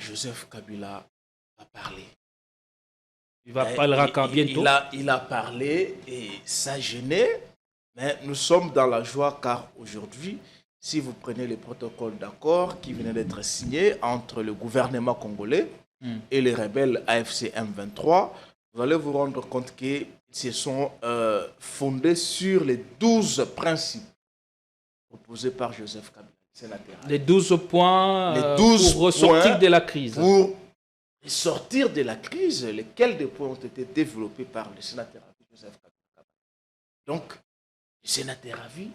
Joseph Kabila va parler. Il va parler quand bientôt. Il a parlé et ça gênait, mais nous sommes dans la joie car aujourd'hui, si vous prenez les protocoles d'accord qui venaient d'être signés entre le gouvernement congolais et les rebelles AFC M23, vous allez vous rendre compte qu'ils se sont fondés sur les 12 principes proposés par Joseph Kabila, sénateur. Les 12 points pour ressortir de la crise. Pour sortir de la crise, lesquels des points ont été développés par le sénateur Joseph Kabila. Donc, le sénateur Ravi,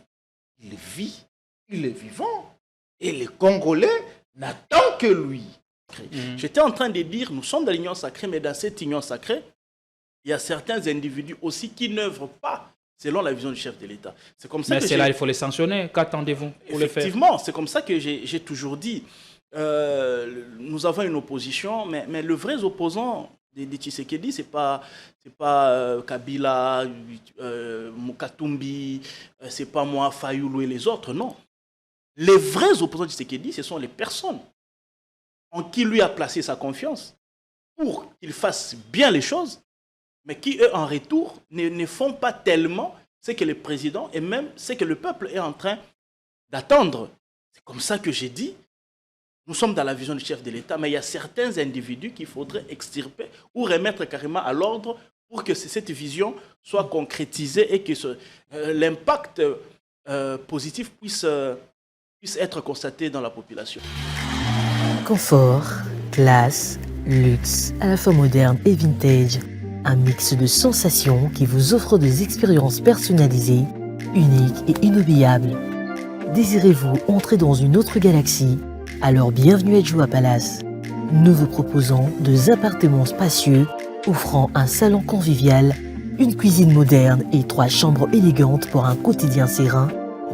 il vit, il est vivant, et les Congolais n'attendent que lui. J'étais en train de dire, nous sommes dans l'union sacrée, mais dans cette union sacrée, il y a certains individus aussi qui n'œuvrent pas selon la vision du chef de l'État. C'est comme ça mais c'est là, il faut les sanctionner. Qu'attendez-vous pour les faire? Effectivement, c'est comme ça que j'ai toujours dit. Nous avons une opposition, mais le vrai opposant de Tshisekedi, ce n'est pas Kabila, Katumbi, ce n'est pas moi, Fayoulou et les autres, non. Les vrais opposants de Tshisekedi, ce sont les personnes en qui lui a placé sa confiance pour qu'il fasse bien les choses, mais qui, eux, en retour, ne font pas tellement ce que le président et même ce que le peuple est en train d'attendre. C'est comme ça que j'ai dit, nous sommes dans la vision du chef de l'État, mais il y a certains individus qu'il faudrait extirper ou remettre carrément à l'ordre pour que cette vision soit concrétisée et que l'impact positif puisse être constaté dans la population. Confort, classe, luxe, à la fois moderne et vintage. Un mix de sensations qui vous offre des expériences personnalisées, uniques et inoubliables. Désirez-vous entrer dans une autre galaxie? Alors bienvenue à Joua Palace. Nous vous proposons 2 appartements spacieux offrant un salon convivial, une cuisine moderne et 3 chambres élégantes pour un quotidien serein,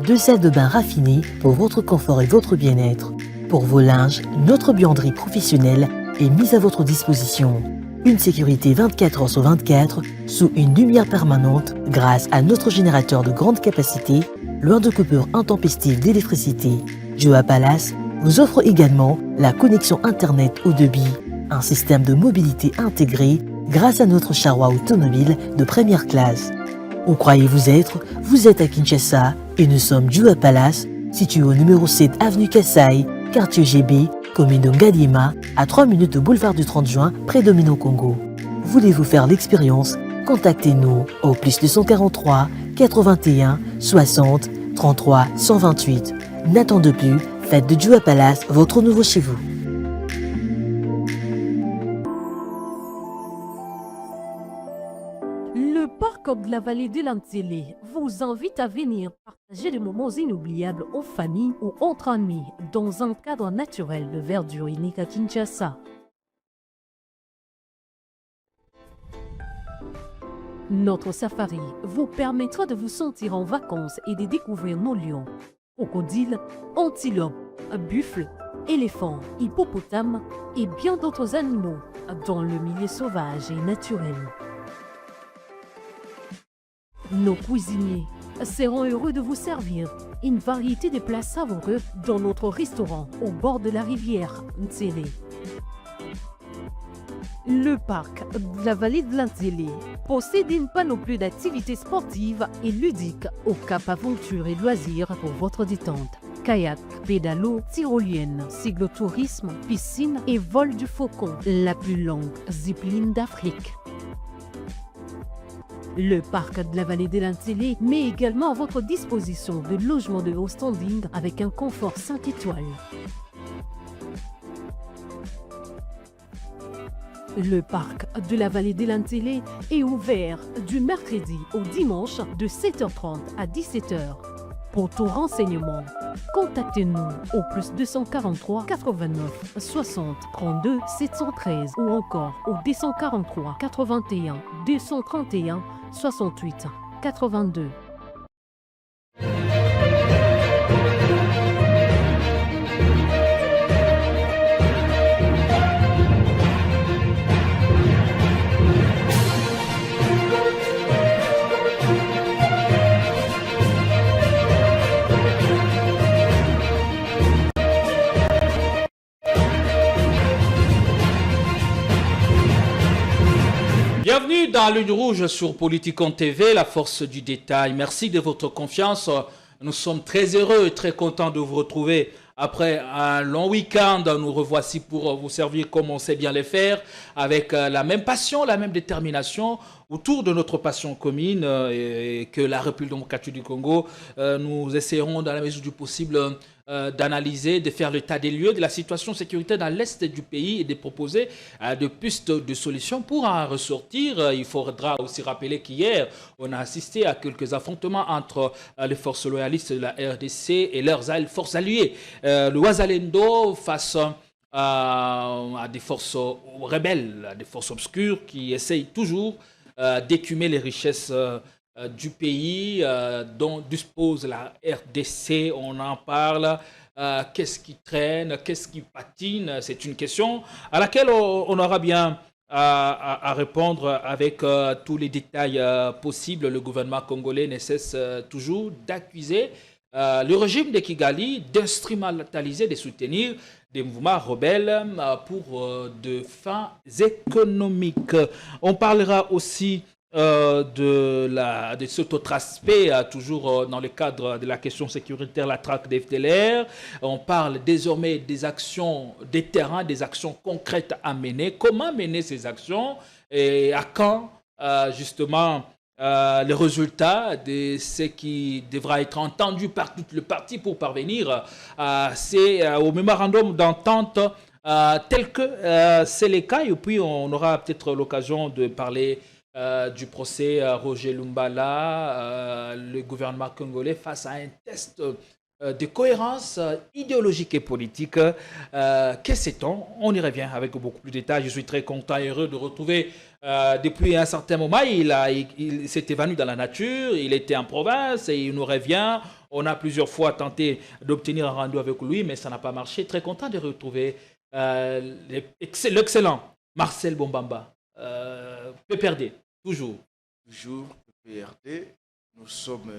2 salles de bain raffinées pour votre confort et votre bien-être. Pour vos linges, notre buanderie professionnelle est mise à votre disposition. Une sécurité 24 heures sur 24 sous une lumière permanente grâce à notre générateur de grande capacité, loin de coupures intempestives d'électricité. Joua Palace vous offre également la connexion Internet haut débit, un système de mobilité intégré grâce à notre charroi automobile de première classe. Où croyez-vous être? Vous êtes à Kinshasa et nous sommes Joua Palace, situé au numéro 7 avenue Kassai, quartier GB, commune de Ngaliema, à 3 minutes de boulevard du 30 juin, près de Mino Congo. Voulez-vous faire l'expérience? Contactez-nous au +243 81 60 33 128. N'attendez plus, faites de Joua Palace votre nouveau chez vous. Le parc de la vallée de l'Antélé vous invite à venir partager des moments inoubliables en famille ou entre amis dans un cadre naturel de verdure unique à Kinshasa. Notre safari vous permettra de vous sentir en vacances et de découvrir nos lions, crocodiles, antilopes, buffles, éléphants, hippopotames et bien d'autres animaux dans le milieu sauvage et naturel. Nos cuisiniers seront heureux de vous servir une variété de plats savoureux dans notre restaurant au bord de la rivière Ntsélé. Le parc de la vallée de l'Antélé possède une panoplie d'activités sportives et ludiques au cap aventure et loisirs pour votre détente. Kayak, pédalo, tyrolienne, cyclotourisme, piscine et vol du faucon, la plus longue zipline d'Afrique. Le parc de la vallée de l'Antélé met également à votre disposition de logements de haut standing avec un confort 5 étoiles. Le parc de la vallée de l'Antélé est ouvert du mercredi au dimanche de 7h30 à 17h. Pour tout renseignement, contactez-nous au +243 89 60 32 713 ou encore au 243 81 231 68 82. Bienvenue dans Lune Rouge sur Politikon TV, la force du détail. Merci de votre confiance. Nous sommes très heureux et très contents de vous retrouver. Après un long week-end, nous revoici pour vous servir comme on sait bien les faire, avec la même passion, la même détermination, autour de notre passion commune et que la République démocratique du Congo. Nous essayerons dans la mesure du possible d'analyser, de faire l'état des lieux de la situation sécuritaire dans l'est du pays et de proposer de pistes de solutions pour en ressortir. Il faudra aussi rappeler qu'hier, on a assisté à quelques affrontements entre les forces loyalistes de la RDC et leurs forces alliées. Le Ouazalendo face à des forces rebelles, à des forces obscures qui essayent toujours d'écumer les richesses du pays dont dispose la RDC. On en parle. Qu'est-ce qui traîne? Qu'est-ce qui patine? C'est une question à laquelle on aura bien à répondre avec tous les détails possibles. Le gouvernement congolais ne cesse toujours d'accuser le régime de Kigali d'instrumentaliser, de soutenir des mouvements rebelles pour de fins économiques. On parlera aussi de cet autre aspect, toujours dans le cadre de la question sécuritaire, la traque des FDLR. On parle désormais des actions, des terrains, des actions concrètes à mener. Comment mener ces actions et à quand, justement, les résultats de ce qui devra être entendu par tout le parti pour parvenir au mémorandum d'entente tel que c'est le cas. Et puis, on aura peut-être l'occasion de parler du procès Roger Lumbala, le gouvernement congolais face à un test de cohérence idéologique et politique. Que sait-on? On y revient avec beaucoup plus de détails. Je suis très content et heureux de retrouver depuis un certain moment. Il s'est évanoui dans la nature, il était en province et il nous revient. On a plusieurs fois tenté d'obtenir un rendez-vous avec lui, mais ça n'a pas marché. Très content de retrouver l'excellent Marcel Bombamba, PPRD. Toujours, PPRD, nous sommes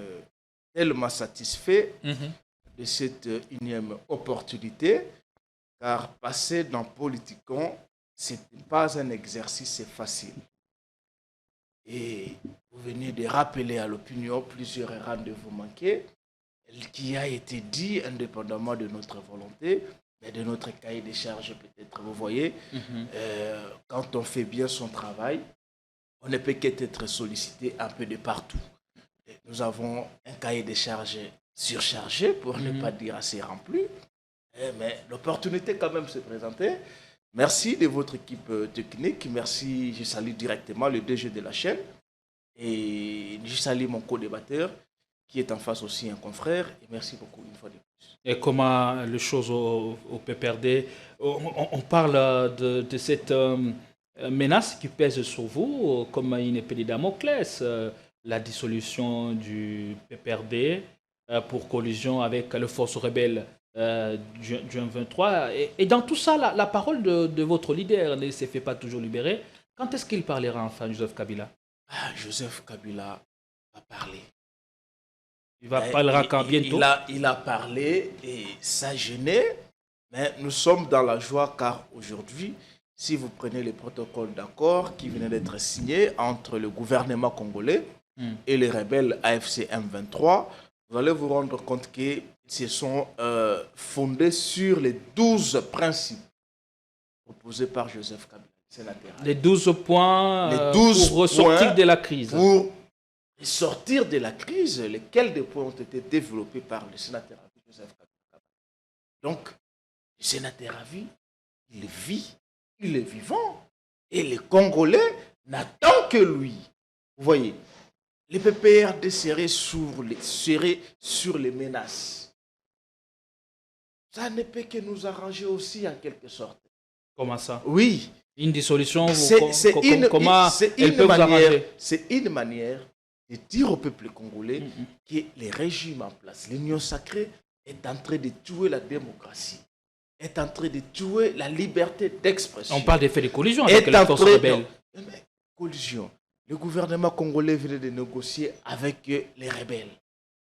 tellement satisfaits de cette énième opportunité, car passer dans Politikon, ce n'est pas un exercice facile. Et vous venez de rappeler à l'opinion plusieurs rendez-vous manqués, qui a été dit indépendamment de notre volonté, mais de notre cahier des charges peut-être. Vous voyez, quand on fait bien son travail, on ne peut qu'être sollicité un peu de partout. Nous avons un cahier de charges surchargé, pour ne pas dire assez rempli, mais l'opportunité quand même se présentait. Merci de votre équipe technique. Merci, je salue directement le DG de la chaîne. Et je salue mon co-débatteur, qui est en face aussi un confrère. Et merci beaucoup une fois de plus. Et comment les choses au PPRD, on parle de cette menace qui pèse sur vous, comme une épée de Damoclès, la dissolution du PPRD pour collusion avec les forces rebelles du 23. Et dans tout ça, la parole de votre leader ne s'est fait pas toujours libérer. Quand est-ce qu'il parlera enfin, Joseph Kabila? Joseph Kabila va parler. Il parlera quand bientôt? Il a parlé et ça gênait, mais nous sommes dans la joie car aujourd'hui, si vous prenez le protocole d'accord qui venait d'être signé entre le gouvernement congolais et les rebelles AFC M23, vous allez vous rendre compte qu'ils se sont fondés sur les 12 principes proposés par Joseph Kabila, sénateur. Les 12 points pour ressortir de la crise. Pour sortir de la crise, lesquels des points ont été développés par le sénateur Joseph Kabila. Donc, le sénateur Avi, il vit. Il est vivant. Et les Congolais n'attendent que lui. Vous voyez, les PPRD seraient sur les menaces. Ça ne peut que nous arranger aussi en quelque sorte. Comment ça? Oui. Une dissolution, comment elle peut vous arranger? C'est une manière de dire au peuple congolais que les régimes en place, l'Union sacrée est en train de tuer la démocratie. Est en train de tuer la liberté d'expression. On parle d'effet de collision avec les forces rebelles. Collision. Le gouvernement congolais venait de négocier avec les rebelles.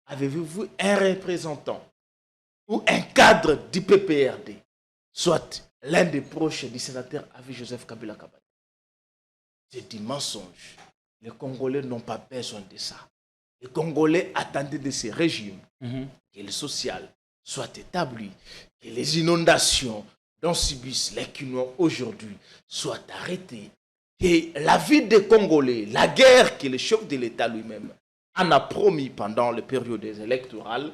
Avez-vous vu un représentant ou un cadre du PPRD, soit l'un des proches du sénateur Avi Joseph Kabila Kabila? c'est du mensonge. Les Congolais n'ont pas besoin de ça. Les Congolais attendaient de ces régimes que le social soit établi, que les inondations dont subissent les Kinois aujourd'hui soient arrêtées, que la vie des Congolais, la guerre que le chef de l'État lui-même en a promis pendant les périodes électorales,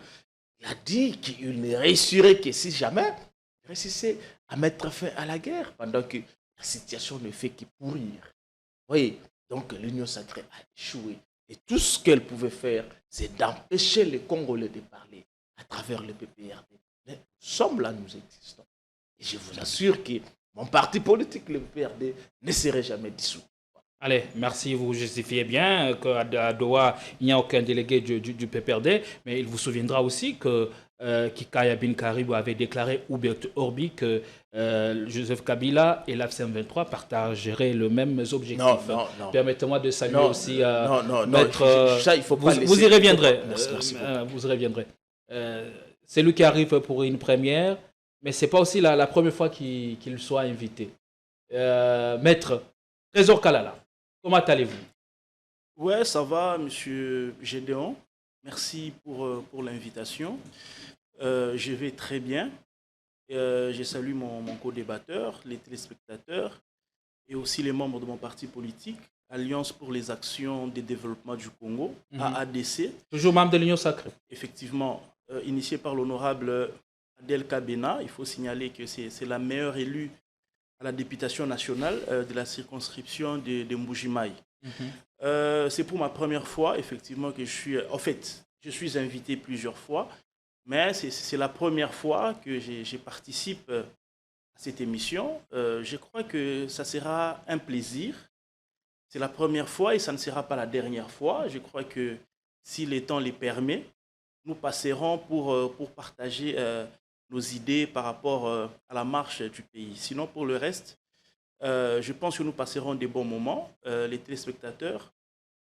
il a dit qu'il ne réussirait que si jamais il réussissait à mettre fin à la guerre, pendant que la situation ne fait que pourrir. Vous voyez, donc l'Union sacrée a échoué. Et tout ce qu'elle pouvait faire, c'est d'empêcher les Congolais de parler à travers le PPRD. Mais nous sommes là, nous existons. Et je vous assure que mon parti politique, le PPRD, ne serait jamais dissous. Allez, merci, vous justifiez bien qu'à Doha, il n'y a aucun délégué du PPRD, mais il vous souviendra aussi que Kikaya Bin Karibou avait déclaré Hubert Orbi que Joseph Kabila et l'AFC-M23 partageraient les mêmes objectifs. Non. Permettez-moi de saluer aussi Maître... Ça, il faut pas vous y reviendrez. Merci beaucoup. Vous y reviendrez. C'est lui qui arrive pour une première, mais ce n'est pas aussi la première fois qu'il soit invité. Maître Trésor Kalala, comment allez-vous? Ouais, ça va, monsieur Gédéon. Merci pour l'invitation. Je vais très bien. Je salue mon co-débatteur, les téléspectateurs et aussi les membres de mon parti politique, Alliance pour les actions de développement du Congo, AADC. Toujours membre de l'Union sacrée. Effectivement, initié par l'honorable Adel Kabena. Il faut signaler que c'est la meilleure élue à la députation nationale de la circonscription de Mbujimaï. C'est pour ma première fois, effectivement, que je suis... En fait, je suis invité plusieurs fois, mais c'est la première fois que je participe à cette émission. Je crois que ça sera un plaisir. C'est la première fois et ça ne sera pas la dernière fois. Je crois que si le temps les permet, nous passerons pour partager nos idées par rapport à la marche du pays. Sinon, pour le reste, je pense que nous passerons des bons moments. Les téléspectateurs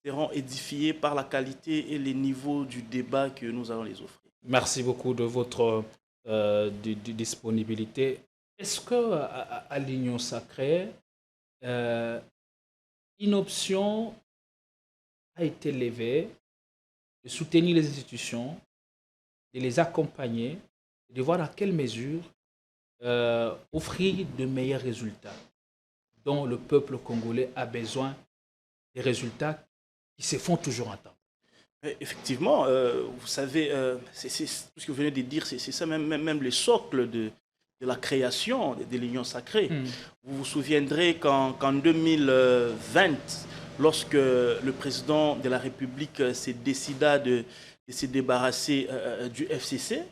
seront édifiés par la qualité et les niveaux du débat que nous allons les offrir. Merci beaucoup de votre disponibilité. Est-ce qu'à l'Union sacrée, une option a été levée de soutenir les institutions, de les accompagner, de voir à quelle mesure offrir de meilleurs résultats dont le peuple congolais a besoin, des résultats qui se font toujours entendre? Effectivement, vous savez, c'est tout ce que vous venez de dire, c'est ça même le socle de la création de l'Union sacrée. Vous vous souviendrez qu'en 2020, lorsque le président de la République s'est décidé de se débarrasser du FCC,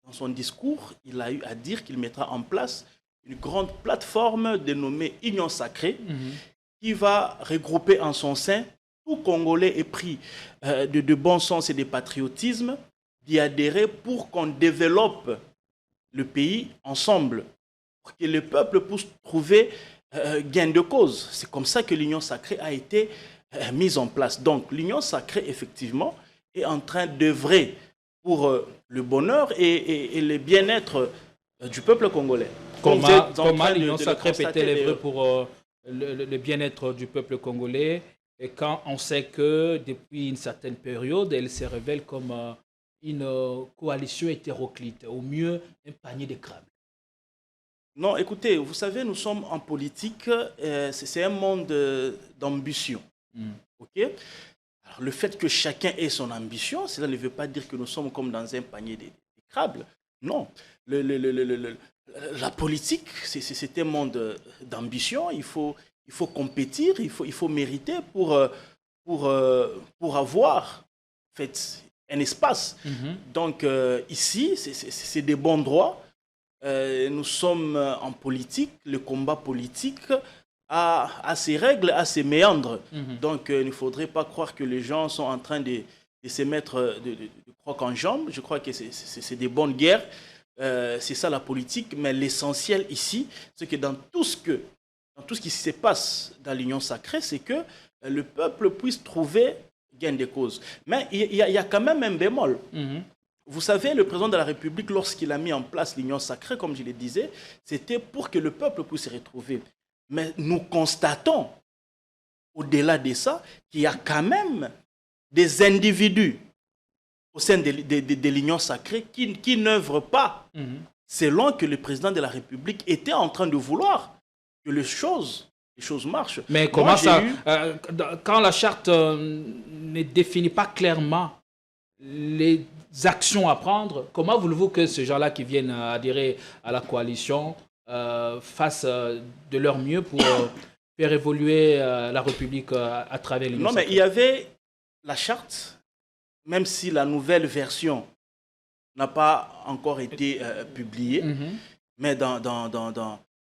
dans son discours, il a eu à dire qu'il mettra en place une grande plateforme dénommée Union sacrée qui va regrouper en son sein tout Congolais épris de bon sens et de patriotisme d'y adhérer pour qu'on développe le pays ensemble, pour que le peuple puisse trouver gain de cause. C'est comme ça que l'Union sacrée a été mise en place. Donc l'Union sacrée, effectivement, est en train d'œuvrer pour le bonheur et le bien-être du peuple congolais. Comment l'Union sacrée peut-elle œuvrer pour le bien-être du peuple congolais, et quand on sait que depuis une certaine période, elle se révèle comme une coalition hétéroclite, au mieux un panier de crabes? Non, écoutez, vous savez, nous sommes en politique, c'est un monde d'ambition. Ok? Alors, le fait que chacun ait son ambition, cela ne veut pas dire que nous sommes comme dans un panier de crabes. Non. La politique, c'est un monde d'ambition. Il faut compétir, il faut mériter pour avoir en fait, un espace. Donc ici, c'est des bons droits. Nous sommes en politique, le combat politique a ses règles, a ses méandres. Donc il ne faudrait pas croire que les gens sont en train de se mettre de croc en jambe. Je crois que c'est des bonnes guerres. C'est ça la politique, mais l'essentiel ici, c'est que dans tout ce qui se passe dans l'Union sacrée, c'est que le peuple puisse trouver gain de cause. Mais il y a quand même un bémol. Vous savez, le président de la République, lorsqu'il a mis en place l'Union sacrée, comme je le disais, c'était pour que le peuple puisse se retrouver. Mais nous constatons au-delà de ça, qu'il y a quand même des individus au sein de l'Union sacrée qui n'œuvrent pas selon que le président de la République était en train de vouloir que les choses marchent. Mais comment ça quand la charte ne définit pas clairement les actions à prendre, comment voulez-vous que ces gens-là qui viennent adhérer à la coalition fassent de leur mieux pour faire évoluer la République à travers l'Union sacrée? Non, mais il y avait la charte, même si la nouvelle version n'a pas encore été publiée, mais dans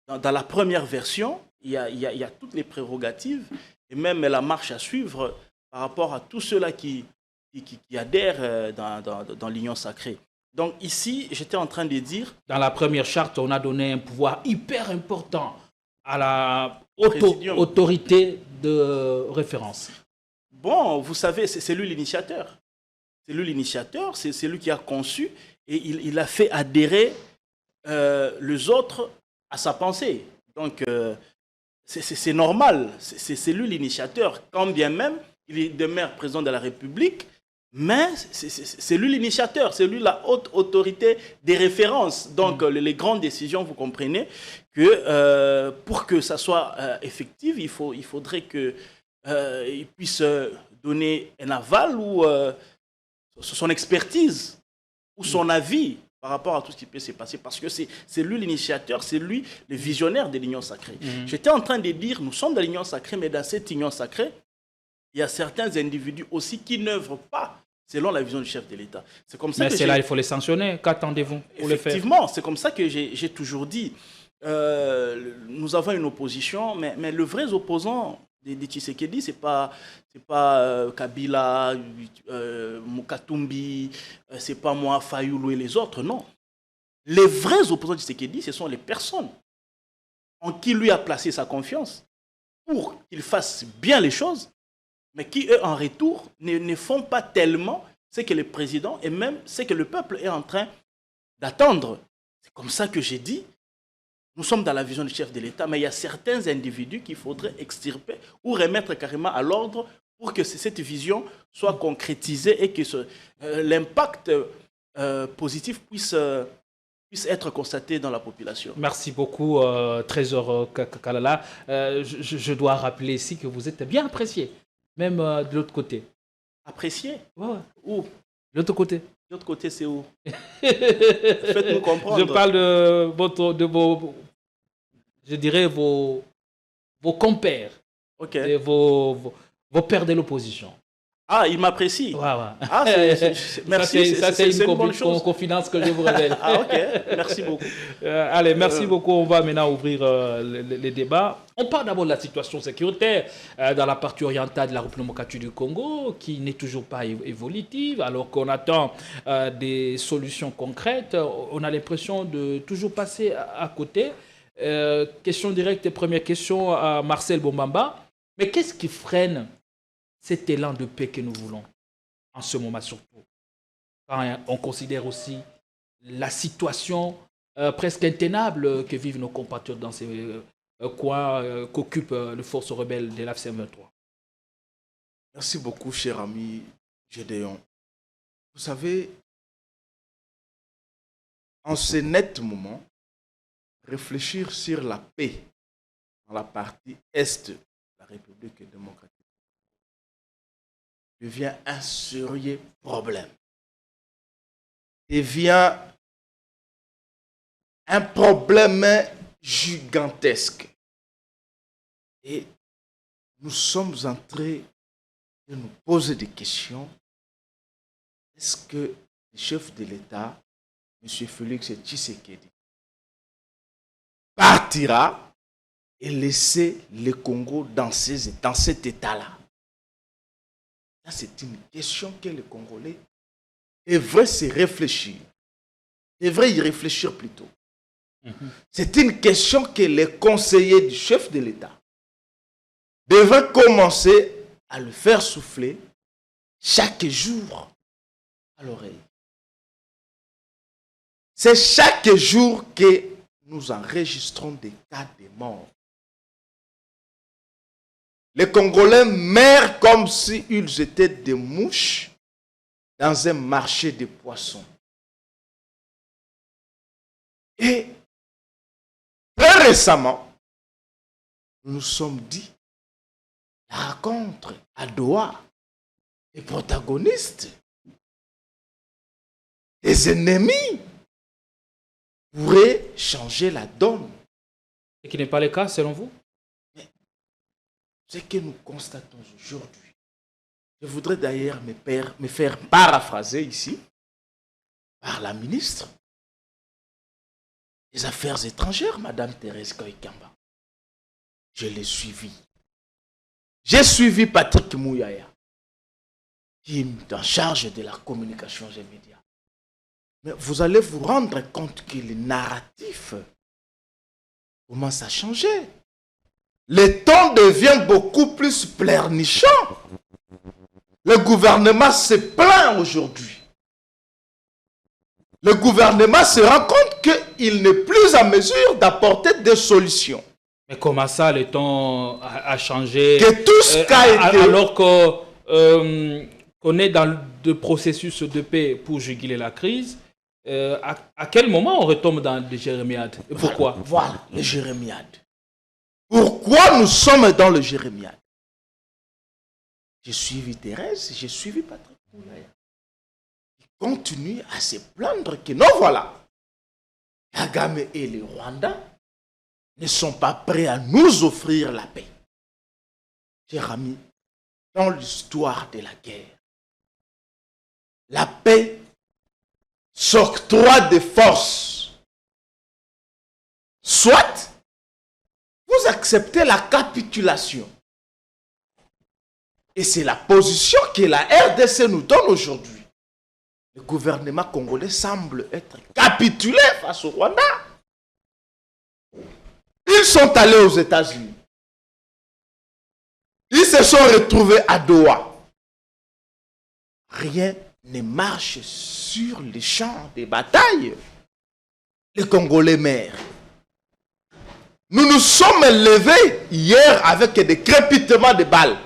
la première version, il y a toutes les prérogatives et même la marche à suivre par rapport à tous ceux-là qui adhèrent dans l'Union sacrée. Donc ici, j'étais en train de dire... Dans la première charte, on a donné un pouvoir hyper important à la autorité de référence. Bon, vous savez, c'est lui l'initiateur. C'est lui l'initiateur, c'est lui qui a conçu et il a fait adhérer les autres à sa pensée. Donc, c'est normal, c'est lui l'initiateur. Quand bien même, il demeure président de la République, mais c'est lui l'initiateur, c'est lui la haute autorité des références. Donc, les grandes décisions, vous comprenez que pour que ça soit effectif, il faudrait qu'il puisse donner un aval ou son expertise ou son avis par rapport à tout ce qui peut se passer, parce que c'est lui l'initiateur, c'est lui le visionnaire de l'Union sacrée. J'étais en train de dire, nous sommes dans l'Union sacrée, mais dans cette Union sacrée, il y a certains individus aussi qui n'œuvrent pas selon la vision du chef de l'État. C'est comme ça. Mais c'est là, il faut les sanctionner. Qu'attendez-vous pour le faire? Effectivement, c'est comme ça que j'ai toujours dit. Nous avons une opposition, mais le vrai opposant de Tshisekedi, c'est pas Kabila, Mukatumbi, c'est pas moi, Fayoulou et les autres, non. Les vrais opposants de Tshisekedi, ce sont les personnes en qui lui a placé sa confiance pour qu'il fasse bien les choses, mais qui, eux, en retour, ne font pas tellement ce que le président et même ce que le peuple est en train d'attendre. C'est comme ça que j'ai dit. Nous sommes dans la vision du chef de l'État, mais il y a certains individus qu'il faudrait extirper ou remettre carrément à l'ordre pour que cette vision soit concrétisée et que l'impact positif puisse être constaté dans la population. Merci beaucoup, Trésor Kalala. Je dois rappeler ici que vous êtes bien apprécié, même de l'autre côté. Apprécié? Ouais. Où? De l'autre côté. De l'autre côté, c'est où? Faites-nous comprendre. Je parle de vos, je dirais, vos compères, okay. Vos pères de l'opposition. Ah, il m'apprécie. Ouais. Ah, merci. Ça, c'est une confidence que je vous révèle. Ah, ok. Merci beaucoup. Allez, merci beaucoup. On va maintenant ouvrir les débats. On parle d'abord de la situation sécuritaire dans la partie orientale de la République démocratique du Congo, qui n'est toujours pas évolutive, alors qu'on attend des solutions concrètes. On a l'impression de toujours passer à côté. Question directe et première question à Marcel Bombamba. Mais qu'est-ce qui freine cet élan de paix que nous voulons en ce moment surtout? Quand on considère aussi la situation presque intenable que vivent nos compatriotes dans ces coins qu'occupent les forces rebelles de l'AFC-M23. Merci beaucoup, cher ami Gédéon. Vous savez, en ce net moment, réfléchir sur la paix dans la partie est de la République démocratique devient un sérieux problème. Devient un problème gigantesque. Et nous sommes en train de nous poser des questions. Est-ce que le chef de l'État, M. Félix Tshisekedi, partira et laisser le Congo dans cet état-là? C'est une question que les Congolais devraient se réfléchir. Devraient y réfléchir plutôt. C'est une question que les conseillers du chef de l'État devraient commencer à le faire souffler chaque jour à l'oreille. C'est chaque jour que nous enregistrons des cas de mort. Les Congolais meurent comme s'ils étaient des mouches dans un marché de poissons. Et très récemment, nous nous sommes dit, la rencontre à Doha, les protagonistes, les ennemis, pourraient changer la donne. Ce qui n'est pas le cas selon vous? Mais ce que nous constatons aujourd'hui, je voudrais d'ailleurs me faire paraphraser ici par la ministre des Affaires étrangères, Madame Thérèse Koikamba. Je l'ai suivi. J'ai suivi Patrick Mouyaya, qui est en charge de la communication et des médias. Mais vous allez vous rendre compte que le narratif commence à changer. Le ton devient beaucoup plus pleurnichant. Le gouvernement se plaint aujourd'hui. Le gouvernement se rend compte qu'il n'est plus en mesure d'apporter des solutions. Mais comment ça, le ton a changé? Que tout ce qui a été... Alors qu'on est dans le processus de paix pour juguler la crise, à quel moment on retombe dans le jérémiade? Et pourquoi? Voilà, le jérémiade. Pourquoi nous sommes dans le jérémiade? J'ai suivi Thérèse, j'ai suivi Patrick Mouyaya. Ils continuent à se plaindre que non, voilà, Kagame et le Rwanda ne sont pas prêts à nous offrir la paix. Chers amis, dans l'histoire de la guerre, la paix s'octroie des forces. Soit vous acceptez la capitulation. Et c'est la position que la RDC nous donne aujourd'hui. Le gouvernement congolais semble être capitulé face au Rwanda. Ils sont allés aux États-Unis. Ils se sont retrouvés à Doha. Rien ne marche sur les champs de bataille. Les Congolais meurent. Nous nous sommes levés hier avec des crépitements de balles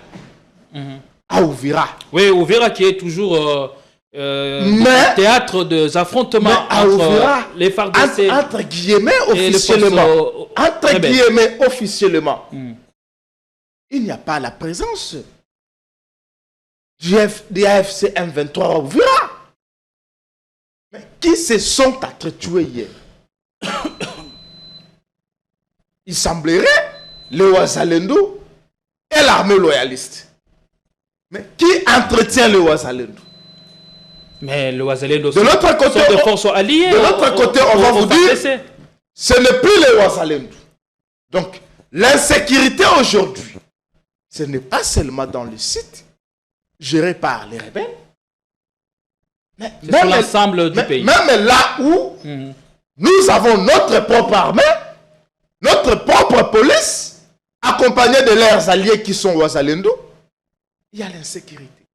à Ouvira. Oui, Ouvira qui est toujours théâtre des affrontements entre les FARDC entre guillemets officiellement. Entre guillemets officiellement. Il n'y a pas la présence du AFC M23 à Ouvira. Mais qui se sont entretués hier? Il semblerait le Ouazalendo et l'armée loyaliste. Mais qui entretient le Ouazalendo? Mais le Ouazalendo de l'autre côté, sont des forces alliées. De l'autre côté, on va vous dire, ce n'est plus le Ouazalendo. Donc, l'insécurité aujourd'hui, ce n'est pas seulement dans le site géré par les rebelles, mais c'est sur l'ensemble du pays. Même là où nous avons notre propre armée, notre propre police, accompagnée de leurs alliés qui sont Ouazalendo, il y a l'insécurité.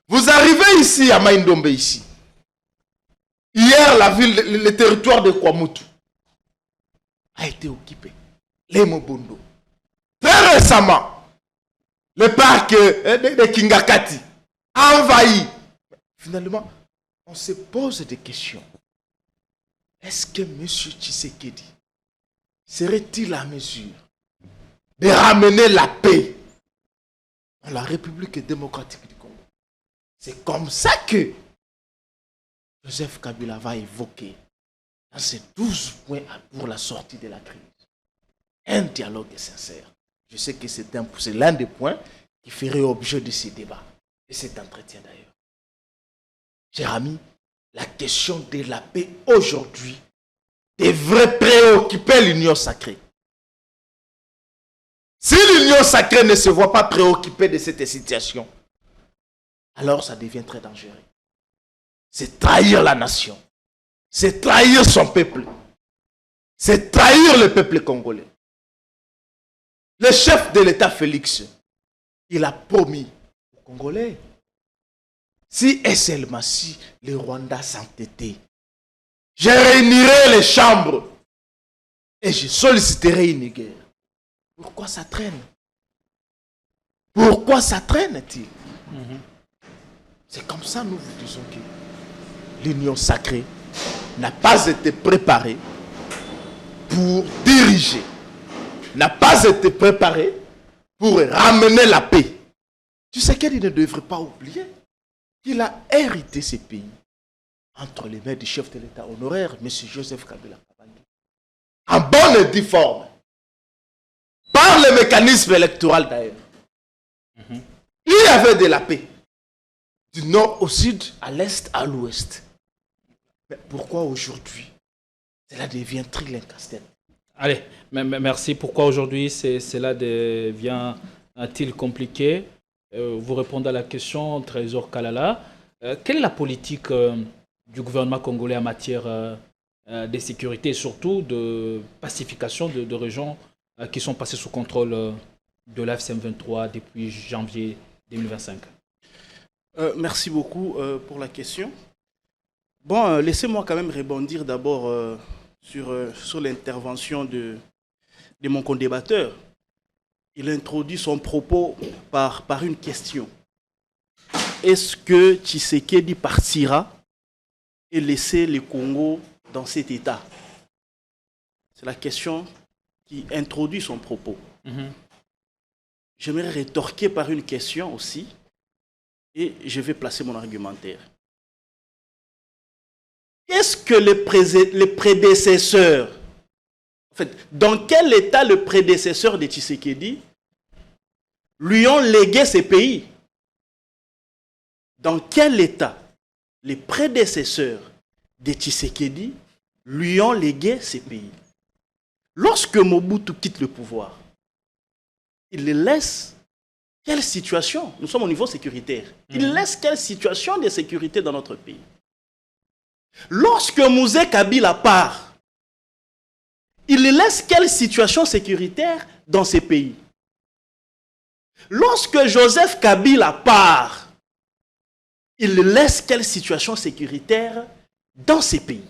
Vous arrivez ici à Maïndombe ici. Hier, la ville, le territoire de Kwamutu a été occupé. Les Mobondo. Très récemment, le parc de Kingakati a envahi. Finalement, on se pose des questions. Est-ce que M. Tshisekedi serait-il à mesure de ramener la paix dans la République démocratique du Congo? C'est comme ça que Joseph Kabila va évoquer dans ses 12 points pour la sortie de la crise un dialogue sincère. Je sais que c'est l'un des points qui ferait objet de ces débats et cet entretien d'ailleurs. Chers amis, la question de la paix aujourd'hui devrait préoccuper l'Union sacrée. Si l'Union sacrée ne se voit pas préoccupée de cette situation, alors ça devient très dangereux. C'est trahir la nation. C'est trahir son peuple. C'est trahir le peuple congolais. Le chef de l'État Félix, il a promis aux Congolais, si et seulement si le Rwanda s'entêtait, je réunirai les chambres et je solliciterai une guerre. Pourquoi ça traîne? Pourquoi ça traîne-t-il? C'est comme ça nous vous disons que l'union sacrée n'a pas été préparée pour diriger, n'a pas été préparée pour ramener la paix. Tu sais qu'il ne devrait pas oublier qu'il a hérité ces pays entre les mains du chef de l'État honoraire, M. Joseph Kabila Kabange, en bonne et due forme, par le mécanisme électoral d'ailleurs. Il y avait de la paix, du nord au sud, à l'est, à l'ouest. Mais pourquoi aujourd'hui, cela devient trilingue-casse-tête? Allez, merci. Pourquoi aujourd'hui cela devient-il compliqué? Vous répondez à la question, Trésor Kalala. Quelle est la politique du gouvernement congolais en matière de sécurité et surtout de pacification de régions qui sont passées sous contrôle de l'AFC/M23 depuis janvier 2025? Merci beaucoup pour la question. Bon, laissez-moi quand même rebondir d'abord sur l'intervention de mon condébatteur. Il introduit son propos par une question. Est-ce que Tshisekedi partira et laisser le Congo dans cet état? C'est la question qui introduit son propos. J'aimerais rétorquer par une question aussi, et je vais placer mon argumentaire. Qu'est-ce que les prédécesseurs, en fait, dans quel état le prédécesseur de Tshisekedi lui ont légué ces pays? Dans quel état les prédécesseurs de Tshisekedi lui ont légué ces pays? Lorsque Mobutu quitte le pouvoir, il les laisse quelle situation? Nous sommes au niveau sécuritaire. Il laisse quelle situation de sécurité dans notre pays? Lorsque Mouzé Kabila part, il laisse quelle situation sécuritaire dans ces pays? Lorsque Joseph Kabila part, il laisse quelle situation sécuritaire dans ces pays?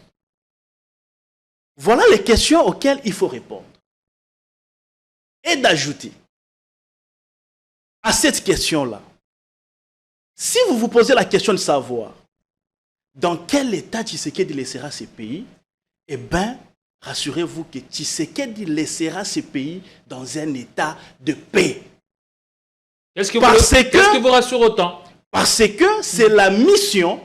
Voilà les questions auxquelles il faut répondre. Et d'ajouter à cette question-là, si vous vous posez la question de savoir dans quel état Tshisekedi laissera ces pays, eh bien, rassurez-vous que Tshisekedi laissera ces pays dans un état de paix. Qu'est-ce que vous rassure autant? Parce que c'est la mission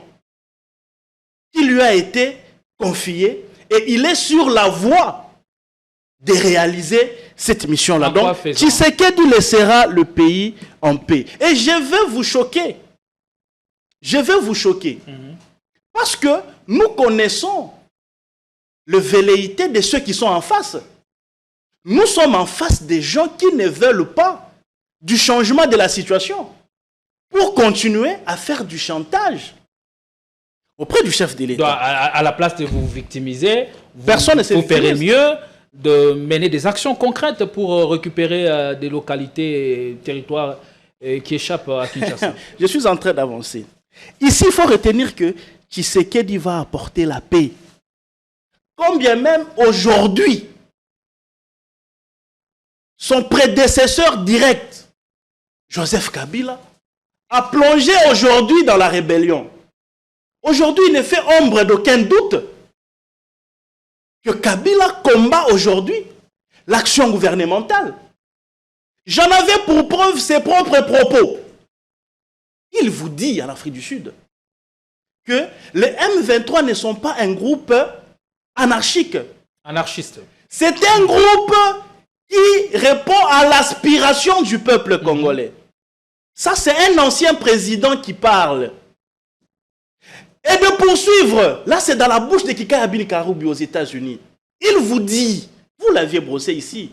qui lui a été confiée et il est sur la voie de réaliser cette mission-là. Donc, Tshisekedi laissera le pays en paix. Et je vais vous choquer. Je vais vous choquer. Parce que nous connaissons le velléité de ceux qui sont en face. Nous sommes en face des gens qui ne veulent pas du changement de la situation pour continuer à faire du chantage auprès du chef de l'État. À la place de vous victimiser, personne ne se vous ferez mieux de mener des actions concrètes pour récupérer des localités et territoires qui échappent à Kinshasa. Je suis en train d'avancer. Ici, il faut retenir que Tshisekedi va apporter la paix. Combien même aujourd'hui, son prédécesseur direct, Joseph Kabila, a plongé aujourd'hui dans la rébellion. Aujourd'hui, il ne fait ombre d'aucun doute que Kabila combat aujourd'hui l'action gouvernementale. J'en avais pour preuve ses propres propos. Il vous dit en Afrique du Sud que les M23 ne sont pas un groupe anarchique. Anarchiste. C'est un groupe qui répond à l'aspiration du peuple congolais. Ça, c'est un ancien président qui parle. Et de poursuivre, là c'est dans la bouche de Kika Abini Karoubi aux États-Unis. Il vous dit, vous l'aviez brossé ici,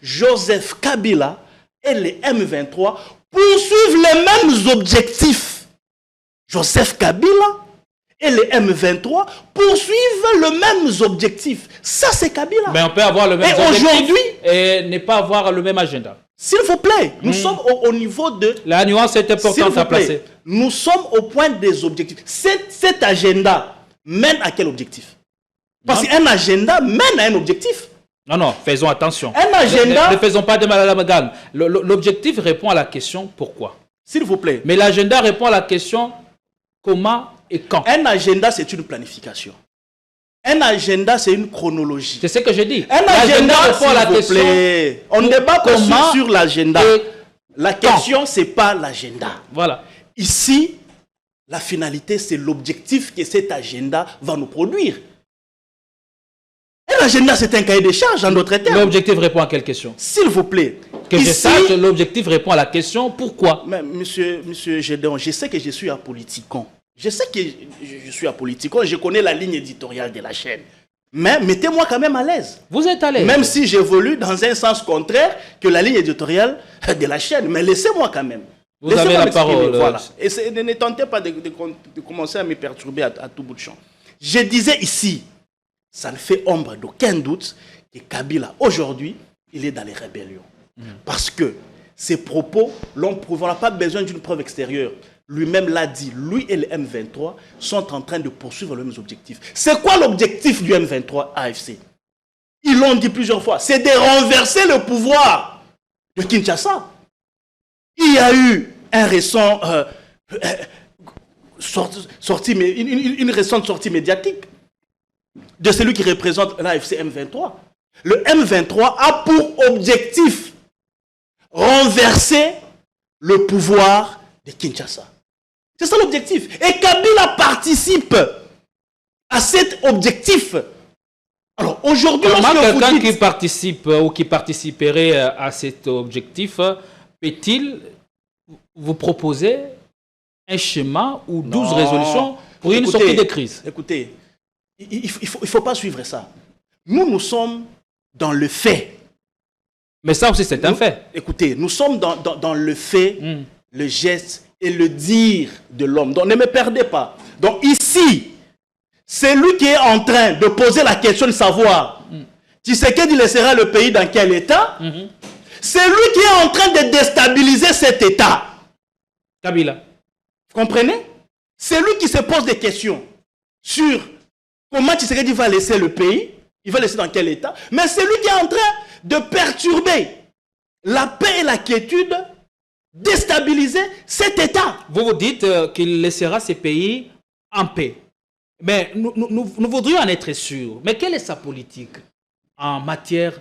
Joseph Kabila et les M23 poursuivent les mêmes objectifs. Joseph Kabila et les M23 poursuivent les mêmes objectifs. Ça c'est Kabila. Mais on peut avoir le même objectif et ne pas avoir le même agenda. S'il vous plaît, nous sommes au niveau de... La nuance est importante à placer. Nous sommes au point des objectifs. Cet agenda mène à quel objectif? Parce qu'un agenda mène à un objectif. Non, faisons attention. Un agenda... Ne faisons pas de mal à l'amalgame. L'objectif répond à la question pourquoi. S'il vous plaît. Mais l'agenda répond à la question comment et quand. Un agenda, c'est une planification. Un agenda, c'est une chronologie. C'est ce que je dis. Un agenda répond à la question. On ne débat pas sur l'agenda. La question, ce n'est pas l'agenda. Voilà. Ici, la finalité, c'est l'objectif que cet agenda va nous produire. Un agenda, c'est un cahier de charges, en d'autres termes. L'objectif répond à quelle question? S'il vous plaît. Que ici, je sache, l'objectif répond à la question pourquoi. Mais monsieur Gédéon, je sais que je suis apoliticon. Je sais que je suis apoliticon, je connais la ligne éditoriale de la chaîne. Mais mettez-moi quand même à l'aise. Vous êtes à l'aise. Même si j'évolue dans un sens contraire que la ligne éditoriale de la chaîne. Mais laissez-moi quand même. Vous avez la parole. Voilà. Et ne tentez pas de commencer à me perturber à tout bout de champ. Je disais ici, ça ne fait ombre d'aucun doute que Kabila, aujourd'hui, il est dans les rébellions. Parce que ses propos l'ont prouvé. On n'a pas besoin d'une preuve extérieure. Lui-même l'a dit. Lui et le M23 sont en train de poursuivre les mêmes objectifs. C'est quoi l'objectif du M23 AFC? Ils l'ont dit plusieurs fois. C'est de renverser le pouvoir de Kinshasa. Il y a eu un récent, une récente sortie médiatique de celui qui représente l'AFC M23. Le M23 a pour objectif renverser le pouvoir de Kinshasa. C'est ça l'objectif. Et Kabila participe à cet objectif. Alors aujourd'hui, comment quelqu'un qui participe ou qui participerait à cet objectif peut-il vous proposer un schéma ou 12 résolutions pour une sortie de crise? Écoutez, il ne faut pas suivre ça. Nous sommes dans le fait. Mais ça aussi, c'est un fait. Écoutez, nous sommes dans le fait, le geste et le dire de l'homme. Donc, ne me perdez pas. Donc, ici, c'est lui qui est en train de poser la question de savoir Tshisekedi laissera le pays dans quel état. C'est lui qui est en train de déstabiliser cet état. Kabila. Vous comprenez? C'est lui qui se pose des questions sur comment Tshisekedi va laisser le pays. Il va laisser dans quel état? Mais c'est lui qui est en train de perturber la paix et la quiétude, déstabiliser cet état. Vous vous dites qu'il laissera ces pays en paix. Mais nous voudrions en être sûrs. Mais quelle est sa politique en matière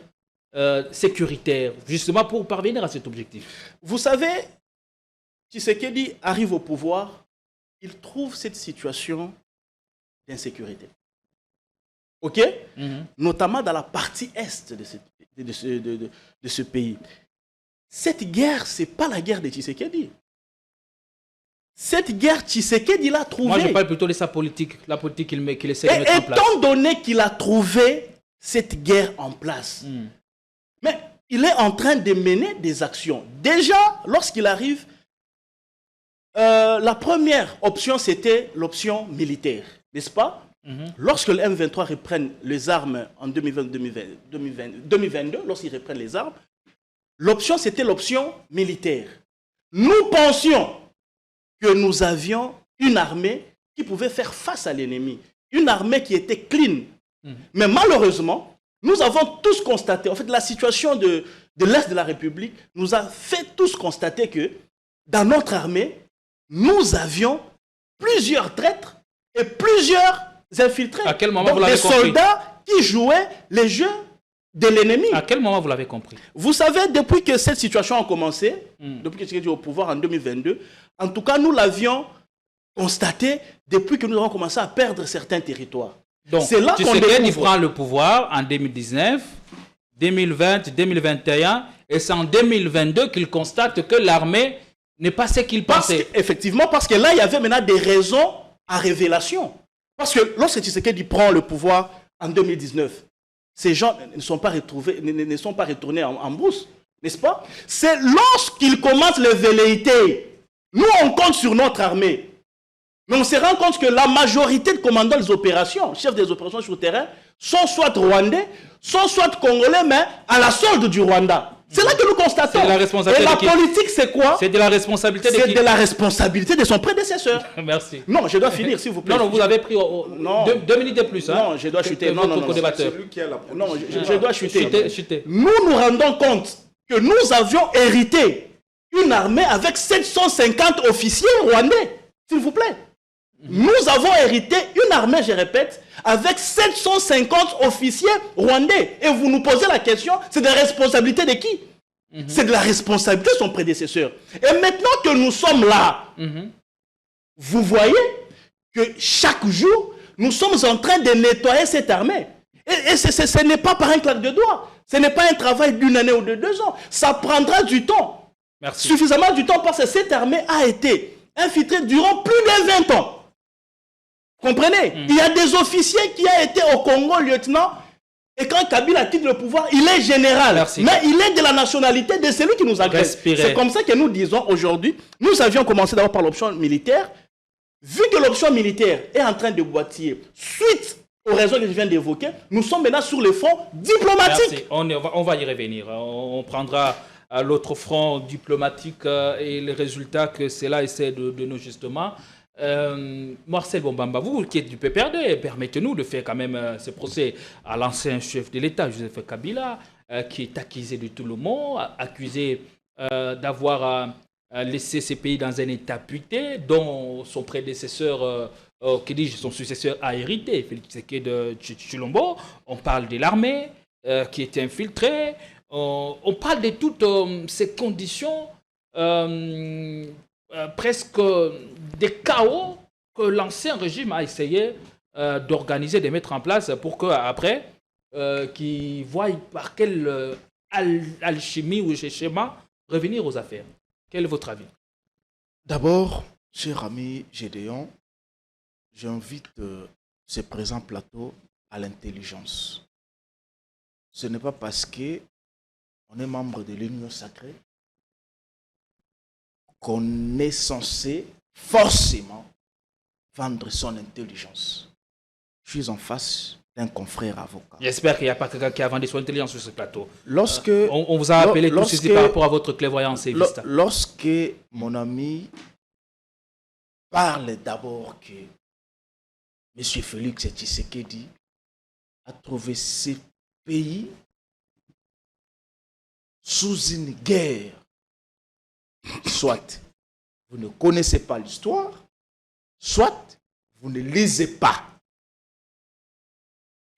sécuritaire, justement pour parvenir à cet objectif? Vous savez, Tshisekedi arrive au pouvoir, il trouve cette situation d'insécurité. OK? Notamment dans la partie est de ce pays. Cette guerre, ce n'est pas la guerre de Tshisekedi. Cette guerre, Tshisekedi l'a trouvée. Moi, je parle plutôt de sa politique, la politique qu'il essaie de mettre en place. Étant donné qu'il a trouvé cette guerre en place, mais il est en train de mener des actions. Déjà, lorsqu'il arrive, la première option, c'était l'option militaire, n'est-ce pas? Lorsque le M23 reprenne les armes en 2022, lorsqu'ils reprennent les armes, l'option, c'était l'option militaire. Nous pensions que nous avions une armée qui pouvait faire face à l'ennemi. Une armée qui était clean. Mais malheureusement, nous avons tous constaté, en fait, la situation de l'Est de la République nous a fait tous constater que dans notre armée, nous avions plusieurs traîtres et plusieurs infiltrés. À quel moment donc, vous l'avez compris? Des soldats qui jouaient les jeux de l'ennemi. À quel moment vous l'avez compris? Vous savez, depuis que cette situation a commencé, depuis que Tshisekedi est au pouvoir en 2022, en tout cas, nous l'avions constaté depuis que nous avons commencé à perdre certains territoires. Donc, Tshisekedi prend le pouvoir en 2019, 2020, 2021, et c'est en 2022 qu'il constate que l'armée n'est pas ce qu'il pensait. Effectivement, parce que là, il y avait maintenant des raisons à révélation. Parce que lorsque Tshisekedi prend le pouvoir en 2019, ces gens ne sont pas retournés en brousse, n'est-ce pas? C'est lorsqu'ils commencent les velléités. Nous, on compte sur notre armée. Mais on se rend compte que la majorité de commandants des opérations, chefs des opérations sur le terrain, sont soit rwandais, sont soit congolais, mais à la solde du Rwanda. C'est là que nous constatons. C'est de la responsabilité Et la de qui? politique, c'est quoi? C'est de la responsabilité de qui? C'est de la responsabilité de son prédécesseur. Merci. Non, je dois finir, s'il vous plaît. Non, vous avez pris Non. deux minutes de plus. Hein, non, je dois chuter. Non, non, non. Co-débatteur. Non, je dois chuter. Chuter. Nous nous rendons compte que nous avions hérité une armée avec 750 officiers rwandais. S'il vous plaît. Nous avons hérité une armée, je répète, avec 750 officiers rwandais. Et vous nous posez la question, c'est de la responsabilité de qui? C'est de la responsabilité de son prédécesseur. Et maintenant que nous sommes là, vous voyez que chaque jour, nous sommes en train de nettoyer cette armée. Et ce n'est pas par un claque de doigts. Ce n'est pas un travail d'une année ou de 2 ans. Ça prendra du temps. Merci. Suffisamment du temps parce que cette armée a été infiltrée durant plus de 20 ans. Comprenez? Il y a des officiers qui ont été au Congo lieutenant. Et quand Kabila quitte le pouvoir, il est général. Merci. Mais il est de la nationalité de celui qui nous agresse. C'est comme ça que nous disons aujourd'hui, nous avions commencé d'abord par l'option militaire. Vu que l'option militaire est en train de boitiller, suite aux raisons que je viens d'évoquer, nous sommes maintenant sur le front diplomatique. Merci. On va y revenir. On prendra l'autre front diplomatique et les résultats que cela essaie de donner justement. Marcel Bombamba, vous qui êtes du PPRD, permettez-nous de faire quand même ce procès à l'ancien chef de l'État, Joseph Kabila, qui est accusé de tout le monde, accusé d'avoir laissé ces pays dans un état puté, dont son prédécesseur, son successeur a hérité, Félix Tshisekedi Tshilombo. On parle de l'armée qui est infiltrée, on parle de toutes ces conditions presque des chaos que l'ancien régime a essayé d'organiser, de mettre en place pour qu'après, qu'ils voient par quelle alchimie ou schéma revenir aux affaires. Quel est votre avis? D'abord, cher ami Gédéon, j'invite ce présent plateau à l'intelligence. Ce n'est pas parce qu'on est membre de l'Union sacrée qu'on est censé forcément vendre son intelligence. Je suis en face d'un confrère avocat. J'espère qu'il n'y a pas quelqu'un qui a vendu son intelligence sur ce plateau. Lorsque, on vous a appelé tout ceci par rapport à votre clairvoyance et vista. Lorsque mon ami parle d'abord que M. Félix Tshisekedi a trouvé ces pays sous une guerre, soit vous ne connaissez pas l'histoire, soit vous ne lisez pas.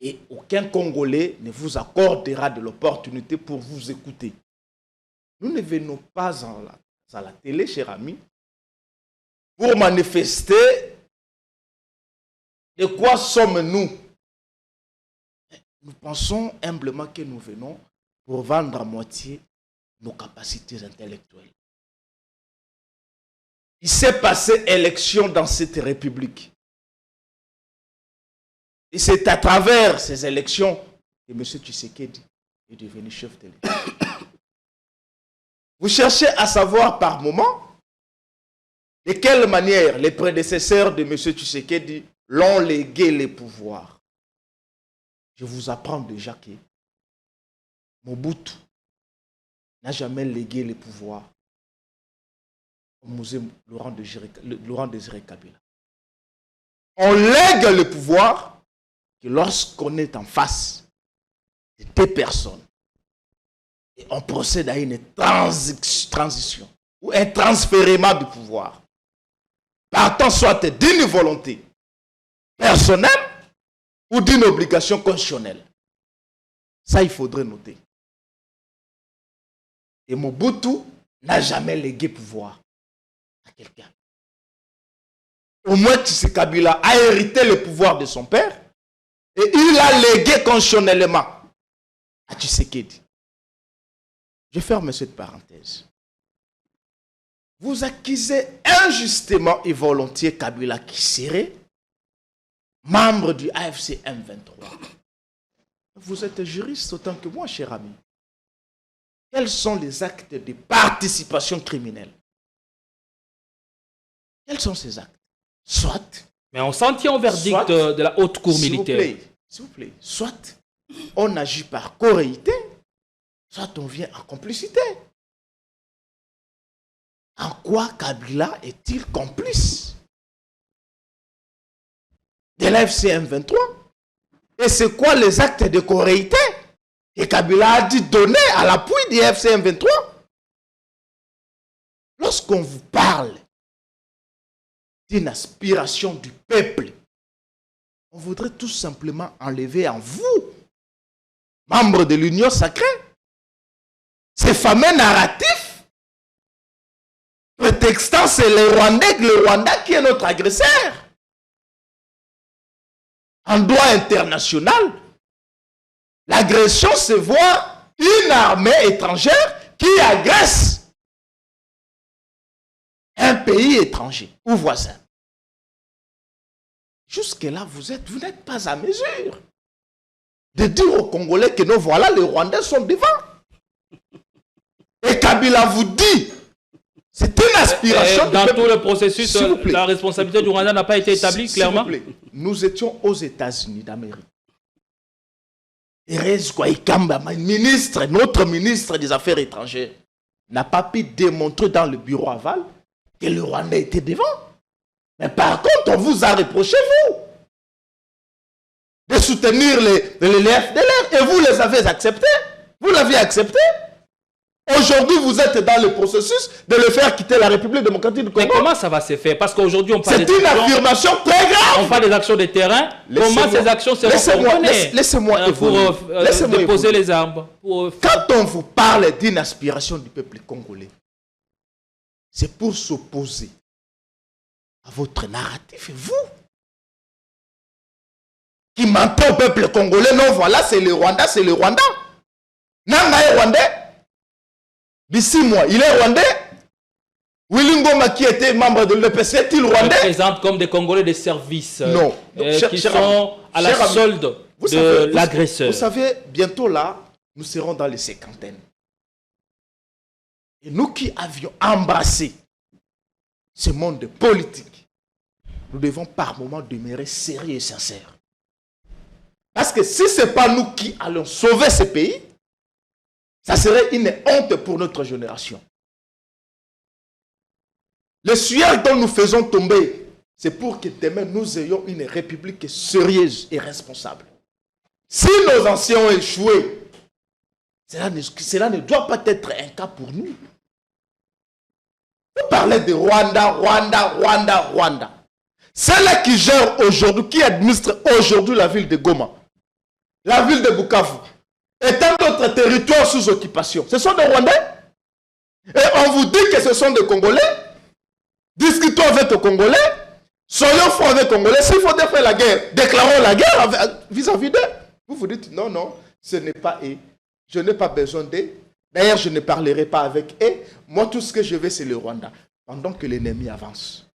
Et aucun Congolais ne vous accordera de l'opportunité pour vous écouter. Nous ne venons pas à la télé, cher ami, pour manifester de quoi sommes-nous. Nous pensons humblement que nous venons pour vendre à moitié nos capacités intellectuelles. Il s'est passé élection dans cette république. Et c'est à travers ces élections que M. Tshisekedi est devenu chef de l'État. Vous cherchez à savoir par moment de quelle manière les prédécesseurs de M. Tshisekedi l'ont légué les pouvoirs. Je vous apprends déjà que Mobutu n'a jamais légué les pouvoirs au musée Laurent Désiré Kabila. On lègue le pouvoir que lorsqu'on est en face de deux personnes et on procède à une transition ou un transfèrement du pouvoir, partant soit d'une volonté personnelle ou d'une obligation constitutionnelle. Ça, il faudrait noter. Et Mobutu n'a jamais légué pouvoir à quelqu'un. Au moins, Tshisekedi Kabila a hérité le pouvoir de son père et il a légué constitutionnellement à Tshisekedi. Je ferme cette parenthèse. Vous accusez injustement et volontiers Kabila qui serait membre du AFC M23. Vous êtes juriste autant que moi, cher ami. Quels sont les actes de participation criminelle? Quels sont ces actes? Soit... Mais on s'en tient au verdict de la haute cour militaire. S'il vous plaît, soit on agit par corréité, soit on vient en complicité. En quoi Kabila est-il complice de la FCM 23? Et c'est quoi les actes de corréité que Kabila a dit donner à l'appui du FCM 23? Lorsqu'on vous parle d'une aspiration du peuple, on voudrait tout simplement enlever en vous, membres de l'Union sacrée, ces fameux narratifs prétextant c'est le Rwanda qui est notre agresseur. En droit international, l'agression, c'est voir une armée étrangère qui agresse un pays étranger ou voisin. Jusque-là, vous n'êtes pas à mesure de dire aux Congolais que non, voilà, les Rwandais sont devant. Et Kabila vous dit, c'est une aspiration. Dans tout le processus, la responsabilité du Rwanda n'a pas été établie, clairement. Nous étions aux États-Unis d'Amérique. Thérèse Kwaikamba, notre ministre des Affaires étrangères, n'a pas pu démontrer dans le bureau aval que le Rwanda était devant. Mais par contre, on vous a reproché, vous, de soutenir les FDLR et vous les avez acceptés. Vous l'aviez accepté. Aujourd'hui, vous êtes dans le processus de le faire quitter la République démocratique du Congo. Mais comment ça va se faire? Parce qu'aujourd'hui, on parle c'est une affirmation très grave. On parle des actions de terrain. Comment ces actions seront coordonnées? Laissez-moi pour déposer les armes. Quand on vous parle d'une aspiration du peuple congolais, c'est pour s'opposer à votre narratif. Et vous, qui mentez au peuple congolais, non, voilà, c'est le Rwanda, c'est le Rwanda. Nanga est Rwandais. D'ici moi, il est Rwandais. Willy Ngoma, qui était membre de l'EPC, est-il Rwandais? Ils présentent comme des Congolais de service. Non. Qui sont à la solde de l'agresseur. Vous savez, bientôt là, nous serons dans les cinquantaines. Et nous qui avions embrassé ce monde politique, nous devons par moments demeurer sérieux et sincères. Parce que si ce n'est pas nous qui allons sauver ce pays, ça serait une honte pour notre génération. Le suaire dont nous faisons tomber, c'est pour que demain nous ayons une république sérieuse et responsable. Si nos anciens ont échoué, cela ne doit pas être un cas pour nous. Vous parlez de Rwanda. Celle-là qui gère aujourd'hui, qui administre aujourd'hui la ville de Goma, la ville de Bukavu, et tant d'autres territoires sous occupation, ce sont des Rwandais. Et on vous dit que ce sont des Congolais. Discutons avec les Congolais. Soyons forts avec les Congolais. S'il faut faire la guerre, déclarons la guerre vis-à-vis d'eux. Vous vous dites, non, ce n'est pas eux. Je n'ai pas besoin d'eux. D'ailleurs, je ne parlerai pas avec eux. Moi, tout ce que je veux, c'est le Rwanda. Pendant que l'ennemi avance.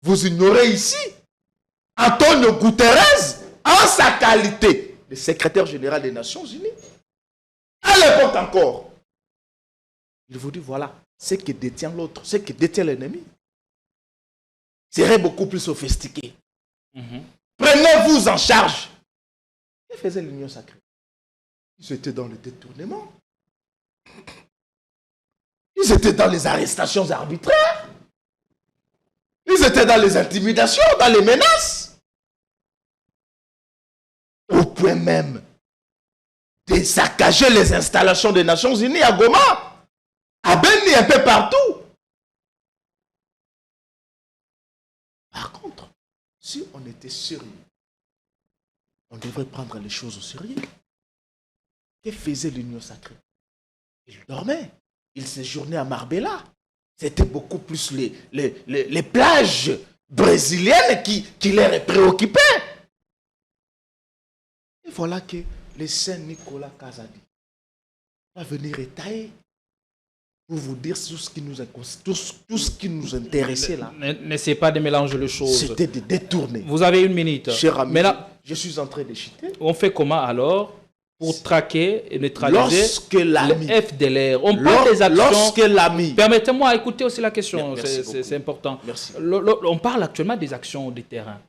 Vous ignorez ici Antonio Guterres, en sa qualité de secrétaire général des Nations Unies. À l'époque encore. Il vous dit, voilà, ce que détient l'autre, ce que détient l'ennemi, serait beaucoup plus sophistiqué. Prenez-vous en charge. Que faisait l'Union sacrée? Ils étaient dans le détournement. Ils étaient dans les arrestations arbitraires. Ils étaient dans les intimidations, dans les menaces. Au point même de saccager les installations des Nations Unies à Goma, à Beni, un peu partout. Par contre, si on était sérieux, on devrait prendre les choses au sérieux. Que faisait l'Union sacrée? Il dormait. Il séjournait à Marbella. C'était beaucoup plus les plages brésiliennes qui les préoccupaient. Et voilà que le Saint Nicolas Kazadi va venir étayer pour vous dire tout ce qui nous intéressait là. N'essayez pas de mélanger les choses. C'était de détourner. Vous avez une minute. Cher ami, mais là, je suis en train de chuter. On fait comment alors pour traquer et neutraliser le FDLR? On parle des actions. Permettez-moi d'écouter aussi la question, c'est important. Merci. On parle actuellement des actions de terrain.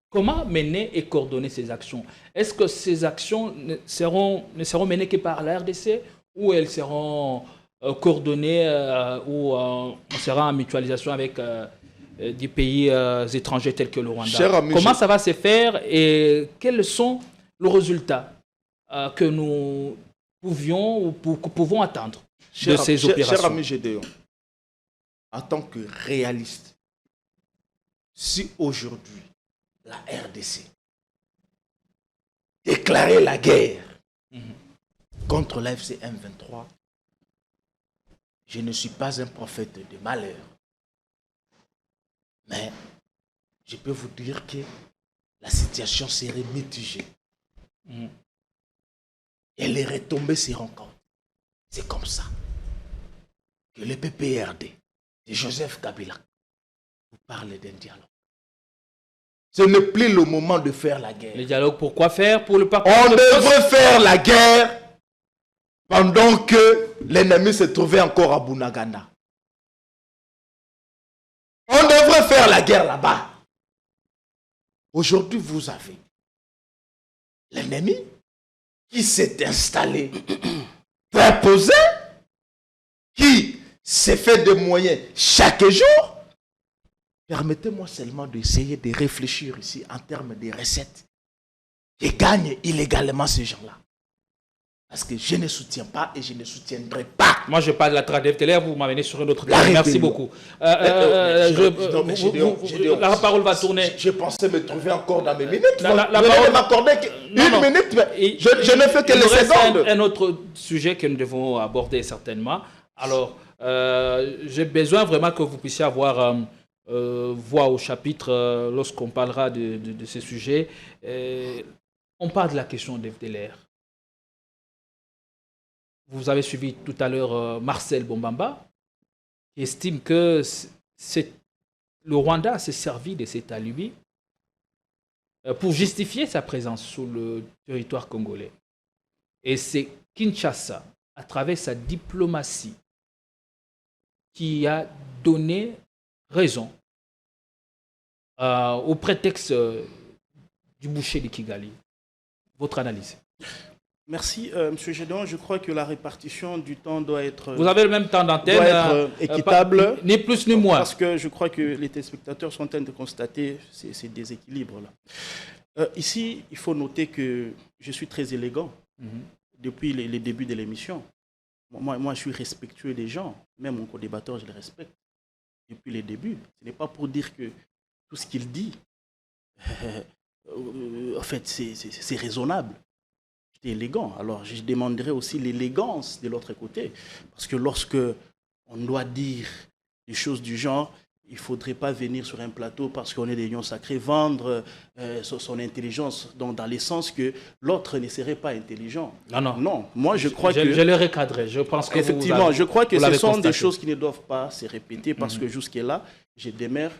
Comment mener et coordonner ces actions? Est-ce que ces actions ne seront menées que par la RDC ou elles seront coordonnées ou on sera en mutualisation avec des pays étrangers tels que le Rwanda? Comment ça va se faire et quels sont les résultats que nous pouvons attendre de ces opérations? Cher ami Gédéon, en tant que réaliste, si aujourd'hui la RDC déclarait la guerre contre l'AFC M23, je ne suis pas un prophète de malheur. Mais je peux vous dire que la situation serait mitigée. Et les retombées seront comptes. C'est comme ça que le PPRD de Joseph Kabila vous parle d'un dialogue. Ce n'est plus le moment de faire la guerre. Le dialogue, pourquoi faire pour le parti? On devrait faire la guerre pendant que l'ennemi se trouvait encore à Bunagana. On devrait faire la guerre là-bas. Aujourd'hui, vous avez l'ennemi qui s'est installé, très posé, qui s'est fait des moyens chaque jour. Permettez-moi seulement d'essayer de réfléchir ici en termes de recettes qui gagnent illégalement ces gens-là. Parce que je ne soutiens pas et je ne soutiendrai pas. Moi, je parle de la TRADFTLR, vous m'amenez sur une autre table. Merci beaucoup. La parole va tourner. Je pensais me trouver encore dans mes minutes. La parole m'accorder une minute. Je ne fais que les secondes. Un autre sujet que nous devons aborder certainement. Alors, j'ai besoin vraiment que vous puissiez avoir voix au chapitre lorsqu'on parlera de ces sujets. On parle de la question de FDLR. Vous avez suivi tout à l'heure Marcel Bombamba, qui estime que le Rwanda s'est servi de cet alibi pour justifier sa présence sur le territoire congolais. Et c'est Kinshasa, à travers sa diplomatie, qui a donné raison au prétexte du boucher de Kigali. Votre analyse? Merci, M. Gédéon. Je crois que la répartition du temps doit être... Vous avez le même temps d'antenne. Doit être équitable. Ni plus ni moins. Parce que je crois que les téléspectateurs sont en train de constater ces déséquilibres-là. Ici, il faut noter que je suis très élégant depuis les débuts de l'émission. Moi, je suis respectueux des gens. Même mon co-débatteur, je le respecte depuis les débuts. Ce n'est pas pour dire que tout ce qu'il dit, en fait, c'est raisonnable. Élégant. Alors, je demanderai aussi l'élégance de l'autre côté. Parce que lorsque on doit dire des choses du genre, il ne faudrait pas venir sur un plateau parce qu'on est des lions sacrés, vendre son intelligence dans le sens que l'autre ne serait pas intelligent. Non. Moi, je crois que... Je le recadrerai. Je pense que effectivement, je crois que ce sont des choses qui ne doivent pas se répéter parce que jusque-là, je demeure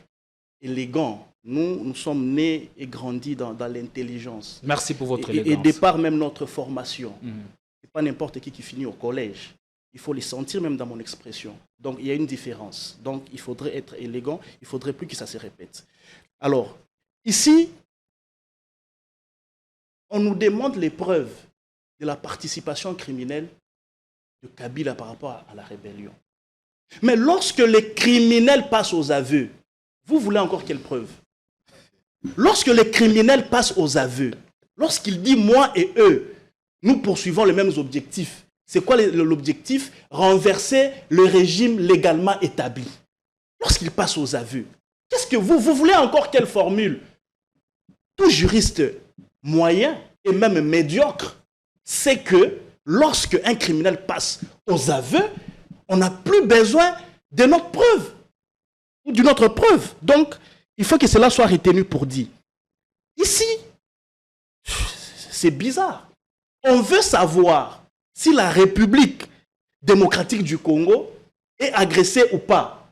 élégant. Nous sommes nés et grandis dans l'intelligence. Merci pour votre élégance. Et départ même notre formation. Ce n'est pas n'importe qui finit au collège. Il faut les sentir même dans mon expression. Donc, il y a une différence. Donc, il faudrait être élégant. Il ne faudrait plus que ça se répète. Alors, ici, on nous demande les preuves de la participation criminelle de Kabila par rapport à la rébellion. Mais lorsque les criminels passent aux aveux, vous voulez encore quelle preuve? Lorsque les criminels passent aux aveux, lorsqu'il dit moi et eux, nous poursuivons les mêmes objectifs. C'est quoi l'objectif? Renverser le régime légalement établi. Lorsqu'il passe aux aveux, qu'est-ce que vous voulez encore quelle formule? Tout juriste moyen et même médiocre sait que lorsque un criminel passe aux aveux, on n'a plus besoin de notre preuve ou d'une autre preuve. Donc, il faut que cela soit retenu pour dire. Ici, c'est bizarre. On veut savoir si la République démocratique du Congo est agressée ou pas.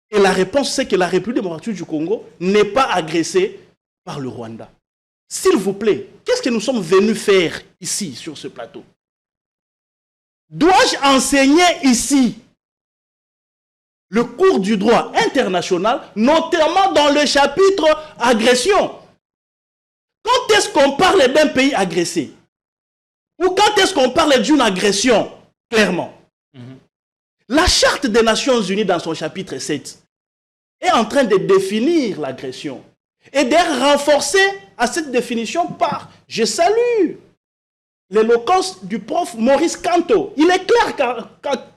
Et la réponse, c'est que la République démocratique du Congo n'est pas agressée par le Rwanda. S'il vous plaît, qu'est-ce que nous sommes venus faire ici, sur ce plateau? Dois-je enseigner ici le cours du droit international, notamment dans le chapitre agression? Quand est-ce qu'on parle d'un pays agressé? Ou quand est-ce qu'on parle d'une agression? Clairement. La Charte des Nations Unies, dans son chapitre 7, est en train de définir l'agression. Et d'être renforcé à cette définition par, je salue l'éloquence du prof Maurice Kanto. Il est clair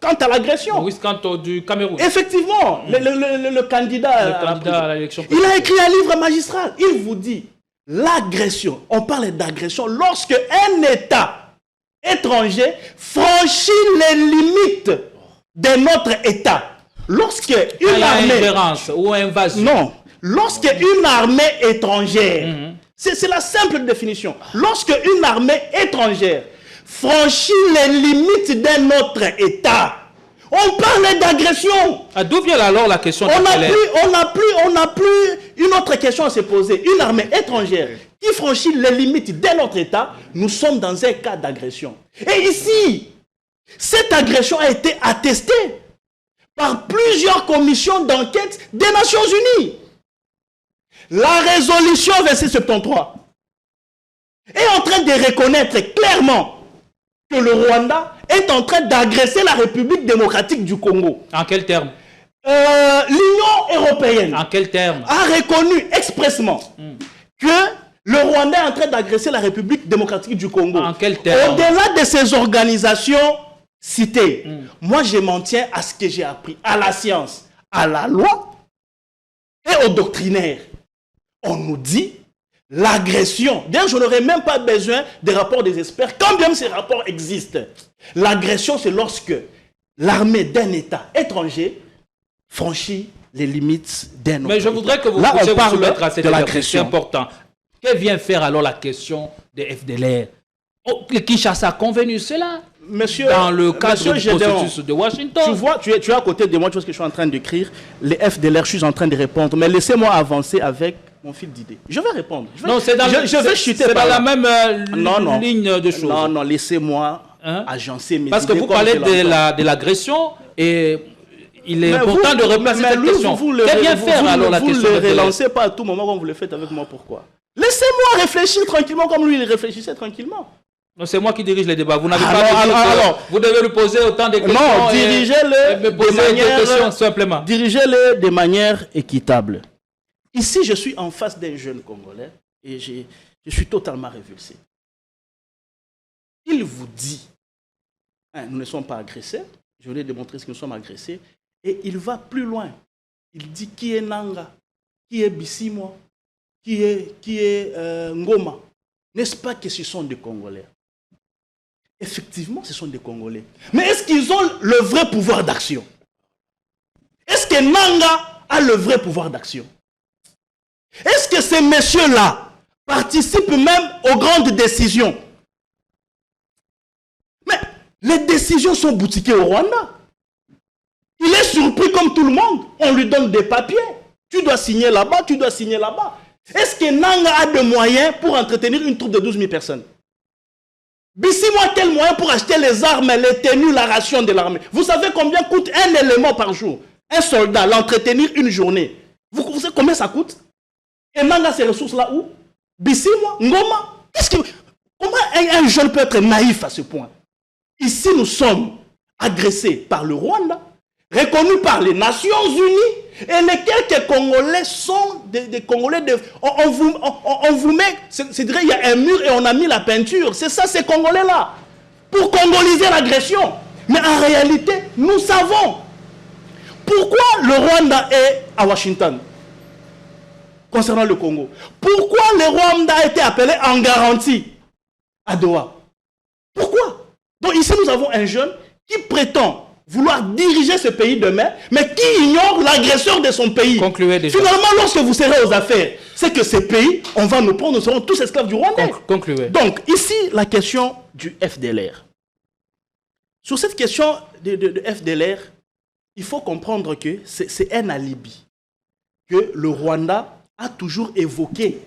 quant à l'agression. Maurice Kanto du Cameroun. Effectivement, le candidat à l'élection. Il a écrit un livre magistral. Il vous dit, l'agression, on parle d'agression lorsque un État étranger franchit les limites de notre État. Lorsque une armée... ingérence ou invasion. Non. Lorsque une armée étrangère, c'est la simple définition. Lorsque une armée étrangère franchit les limites d'un autre État, on parle d'agression. D'où vient alors la question de on n'a plus une autre question à se poser. Une armée étrangère qui franchit les limites d'un autre État, nous sommes dans un cas d'agression. Et ici, cette agression a été attestée par plusieurs commissions d'enquête des Nations Unies. La résolution 2673 est en train de reconnaître clairement que le Rwanda est en train d'agresser la République démocratique du Congo. En quel terme? L'Union européenne en quel terme a reconnu expressement que le Rwanda est en train d'agresser la République démocratique du Congo. En quel terme? Au-delà de ces organisations citées, moi je m'en tiens à ce que j'ai appris, à la science, à la loi et au doctrinaire. On nous dit l'agression. D'ailleurs, je n'aurais même pas besoin des rapports des experts, quand bien ces rapports existent. L'agression, c'est lorsque l'armée d'un État étranger franchit les limites d'un autre. Mais je voudrais que vous puissiez vous soumettre à cette agression. C'est important. Que vient faire alors la question des FDLR? Le Kinshasa a convenu cela dans le cadre du processus de Washington. Tu vois, tu es à côté de moi, tu vois ce que je suis en train d'écrire. Les FDLR, je suis en train de répondre. Mais laissez-moi avancer avec mon fil d'idée. Je vais répondre. C'est dans la même ligne de choses. Non, laissez-moi agencer mes idées. Parce que vous parlez de l'agression et il est important de replacer cette question. Que vient faire alors la question? Vous ne le relancez pas à tout moment comme vous le faites avec moi. Pourquoi? Laissez-moi réfléchir tranquillement comme lui, il réfléchissait tranquillement. Non, c'est moi qui dirige les débats. Vous n'avez pas vous devez lui poser autant de questions. Non, dirigez-le de manière équitable. Ici, je suis en face d'un jeune Congolais et je suis totalement révulsé. Il vous dit, nous ne sommes pas agressés, je voulais démontrer ce que nous sommes agressés, et il va plus loin. Il dit qui est Nanga, qui est Bissimo, qui est Ngoma. N'est-ce pas que ce sont des Congolais? Effectivement, ce sont des Congolais. Mais est-ce qu'ils ont le vrai pouvoir d'action? Est-ce que Nanga a le vrai pouvoir d'action? Est-ce que ces messieurs-là participent même aux grandes décisions? Mais les décisions sont boutiquées au Rwanda. Il est surpris comme tout le monde. On lui donne des papiers. Tu dois signer là-bas, tu dois signer là-bas. Est-ce que Nanga a des moyens pour entretenir une troupe de 12 000 personnes? Bissimo a quel moyen pour acheter les armes, les tenues, la ration de l'armée? Vous savez combien coûte un élément par jour? Un soldat, l'entretenir une journée. Vous savez combien ça coûte? Et Nanga ces ressources-là où? Bissimo, Ngoma. Comment un jeune peut être naïf à ce point? Ici, nous sommes agressés par le Rwanda, reconnus par les Nations Unies, et les quelques Congolais sont des Congolais. On vous met, c'est vrai, il y a un mur et on a mis la peinture. C'est ça, ces Congolais-là. Pour congoliser l'agression. Mais en réalité, nous savons pourquoi le Rwanda est à Washington concernant le Congo. Pourquoi le Rwanda a été appelé en garantie à Doha? Pourquoi? Donc ici, nous avons un jeune qui prétend vouloir diriger ce pays demain, mais qui ignore l'agresseur de son pays. Concluez déjà. Finalement, lorsque vous serez aux affaires, c'est que ces pays, on va nous prendre, nous serons tous esclaves du Rwanda. Concluez. Donc, ici, la question du FDLR. Sur cette question de FDLR, il faut comprendre que c'est un alibi que le Rwanda a toujours évoqué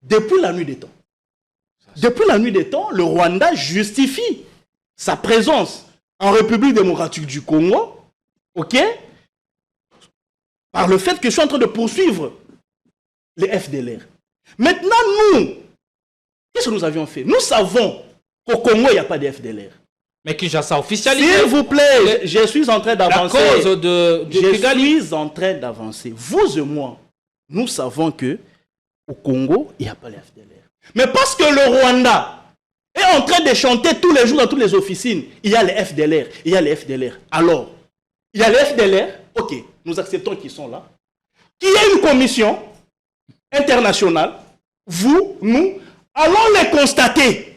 depuis la nuit des temps. Depuis la nuit des temps, le Rwanda justifie sa présence en République démocratique du Congo, ok, par le fait que je suis en train de poursuivre les FDLR. Maintenant, nous, Qu'est-ce que nous avions fait? Nous savons qu'au Congo, il n'y a pas de FDLR. Mais Kinshasa officialisé. S'il vous plaît, je suis en train d'avancer. La cause de Je suis en train d'avancer. Vous et moi, nous savons que au Congo, il n'y a pas les FDLR. Mais parce que le Rwanda est en train de chanter tous les jours dans toutes les officines, il y a les FDLR, il y a les FDLR. Alors, il y a les FDLR, ok, nous acceptons qu'ils sont là. Qu'il y ait une commission internationale, vous, nous, allons les constater.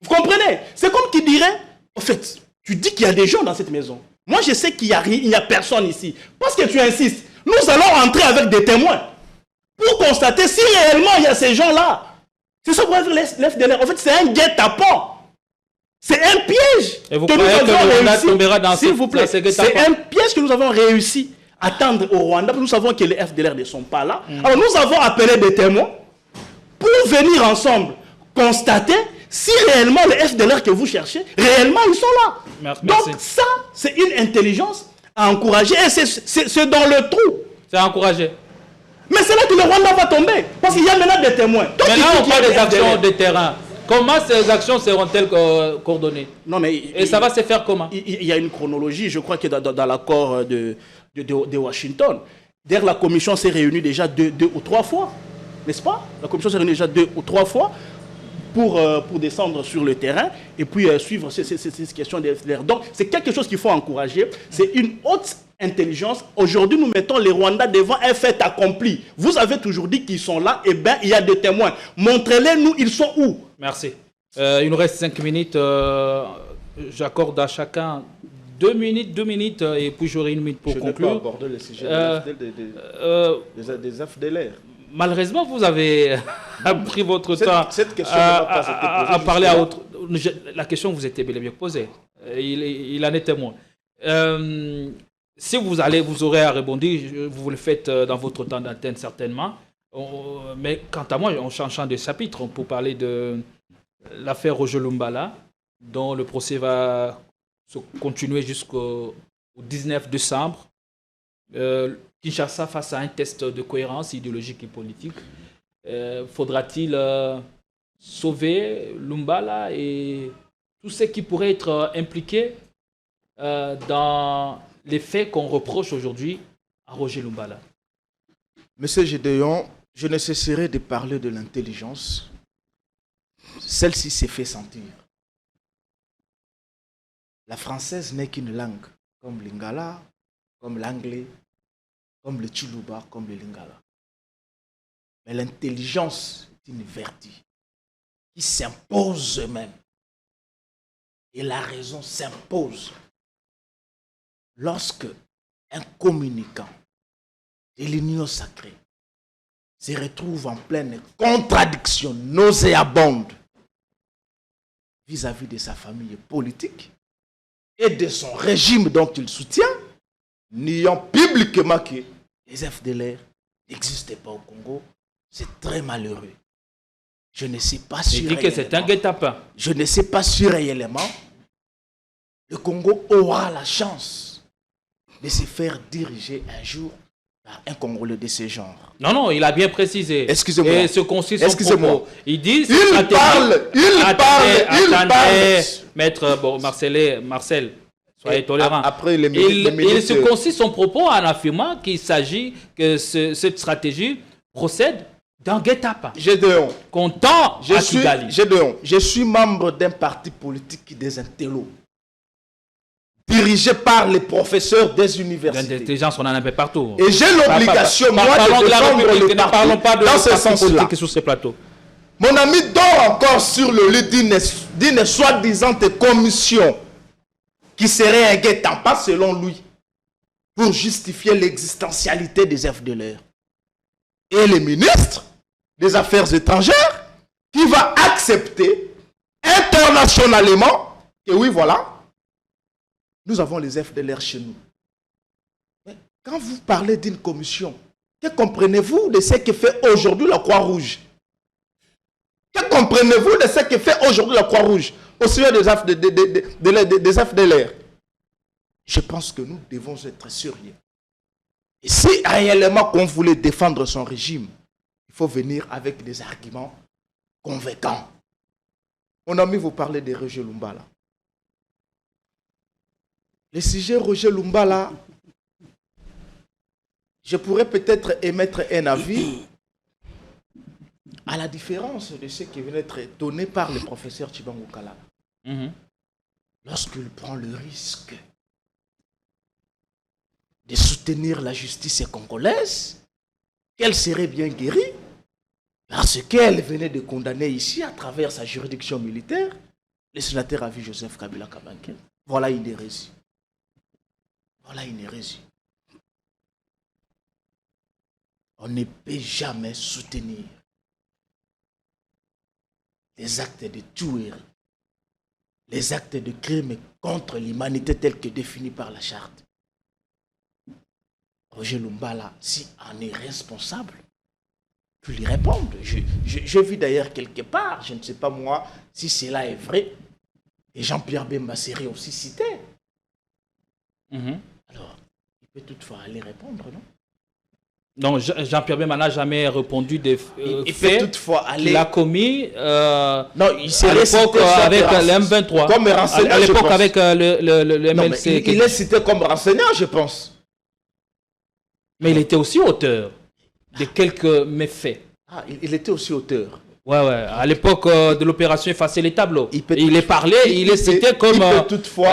Vous comprenez? C'est comme qui dirait, en fait, tu dis qu'il y a des gens dans cette maison. Moi, je sais qu'il n'y a personne ici. Parce que tu insistes, nous allons entrer avec des témoins pour constater si réellement il y a ces gens-là. C'est ça pour être l'FDLR. En fait, c'est un guet-apens. C'est un piège. Et vous que croyez nous que avons le Rwanda réussi. tombera dans S'il vous plaît, ces c'est guet-apens? un piège que nous avons réussi à tendre au Rwanda. Nous savons que les FDLR ne sont pas là. Alors nous avons appelé des témoins pour venir ensemble constater si réellement les FDLR que vous cherchez, réellement ils sont là. Merci. Donc ça, c'est une intelligence à encourager et c'est dans le trou. C'est encouragé. Mais c'est là que le Rwanda va tomber. Parce qu'il y a maintenant des témoins. Donc, Maintenant, on parle des actions FDLR. de terrain. Comment ces actions seront-elles coordonnées? Non, mais Et ça va se faire comment? Il y a une chronologie, je crois que dans l'accord de Washington. D'ailleurs, la commission s'est réunie déjà deux ou trois fois, n'est-ce pas? La commission s'est réunie déjà 2 ou 3 fois pour descendre sur le terrain et puis suivre ces questions des FDLR. Donc, c'est quelque chose qu'il faut encourager. C'est une haute intelligence. Aujourd'hui, nous mettons les Rwandais devant un fait accompli. Vous avez toujours dit qu'ils sont là. Eh bien, il y a des témoins. Montrez-les, nous, ils sont où? Merci. Il nous reste 5 minutes. J'accorde à chacun 2 minutes et puis j'aurai 1 minute pour conclure. Je n'ai pas abordé le sujet des FDLR. Malheureusement, vous avez pris votre temps cette question à parler à autre. La question vous était bel et bien posée. Il en est témoin. Si vous aurez à répondre, vous le faites dans votre temps d'antenne certainement. Mais quant à moi, on change de chapitre pour parler de l'affaire Roger Lumbala, dont le procès va se continuer jusqu'au 19 décembre. Kinshasa face à un test de cohérence idéologique et politique. Faudra-t-il sauver Lumbala et tous ceux qui pourraient être impliqués dans les faits qu'on reproche aujourd'hui à Roger Lumbala? Monsieur Gédéon, je ne cesserai de parler de l'intelligence. Celle-ci s'est fait sentir. La française n'est qu'une langue, comme l'Ingala, comme l'anglais, comme le Tchoulouba, comme le Lingala. Mais l'intelligence est une vertu qui s'impose même. Et la raison s'impose. Lorsque un communicant de l'union sacrée se retrouve en pleine contradiction nauséabonde vis-à-vis de sa famille politique et de son régime dont il soutient, niant publiquement que les FDLR n'existaient pas au Congo, c'est très malheureux. Je ne sais pas si Il dit que c'est un guet-apens. Je ne sais pas si réellement le Congo aura la chance de se faire diriger un jour par un Congolais de ce genre. Non, il a bien précisé. Excusez-moi. Et ce consiste son propos. Il dit... Il parle. Maître Marcel, soyez tolérant. Après les il se consiste son propos en affirmant qu'il s'agit que cette stratégie procède d'un guet-apens. Gédéon. Content à Kigali. Gédéon, je suis membre d'un parti politique des intellos, dirigé par les professeurs des universités. L'intelligence, on en a partout. Et j'ai l'obligation, moi, de défendre le ne parlons pas de dans ce sens-là. politique sur ces plateaux. Mon ami dort encore sur le lit d'une soi-disant commission qui serait un guet-apens selon lui pour justifier l'existentialité des FDLR. Et le ministre des Affaires étrangères qui va accepter internationalement que oui, voilà, nous avons les FDLR chez nous. Mais quand vous parlez d'une commission, que comprenez-vous de ce que fait aujourd'hui la Croix-Rouge? Que comprenez-vous de ce que fait aujourd'hui la Croix-Rouge au sujet des FDLR? Je pense que nous devons être sérieux. Et si réellement qu'on voulait défendre son régime, il faut venir avec des arguments convaincant. Mon ami, vous parlez de Roger Lumbala. Le sujet Roger Lumbala, je pourrais peut-être émettre un avis à la différence de ce qui vient d'être donné par le professeur Tchibango Kalala. Lorsqu'il prend le risque de soutenir la justice congolaise, qu'elle serait bien guérie, parce qu'elle venait de condamner ici, à travers sa juridiction militaire, le sénateur à vie Joseph Kabila Kabanke. Voilà une hérésie. Voilà une hérésie. On ne peut jamais soutenir les actes de tuerie, les actes de crime contre l'humanité tels que définis par la charte. Roger Lumbala, si en est responsable, peut lui répondre. J'ai vu d'ailleurs quelque part, je ne sais pas moi si cela est vrai, et Jean-Pierre Bemba serait aussi cité. Alors, il peut toutefois aller répondre, non? Non, Jean-Pierre Bemba n'a jamais répondu des il faits peut toutefois aller... qu'il a commis non, il à l'époque avec le M23. Comme renseignement, à l'époque je pense. avec le Non, MLC. il est cité comme renseignant, je pense. Mais il était aussi auteur de quelques méfaits. Ah, il était aussi auteur. Ouais. À l'époque de l'opération Effacer les tableaux. Il est parlé, il est cité comme... Il peut toutefois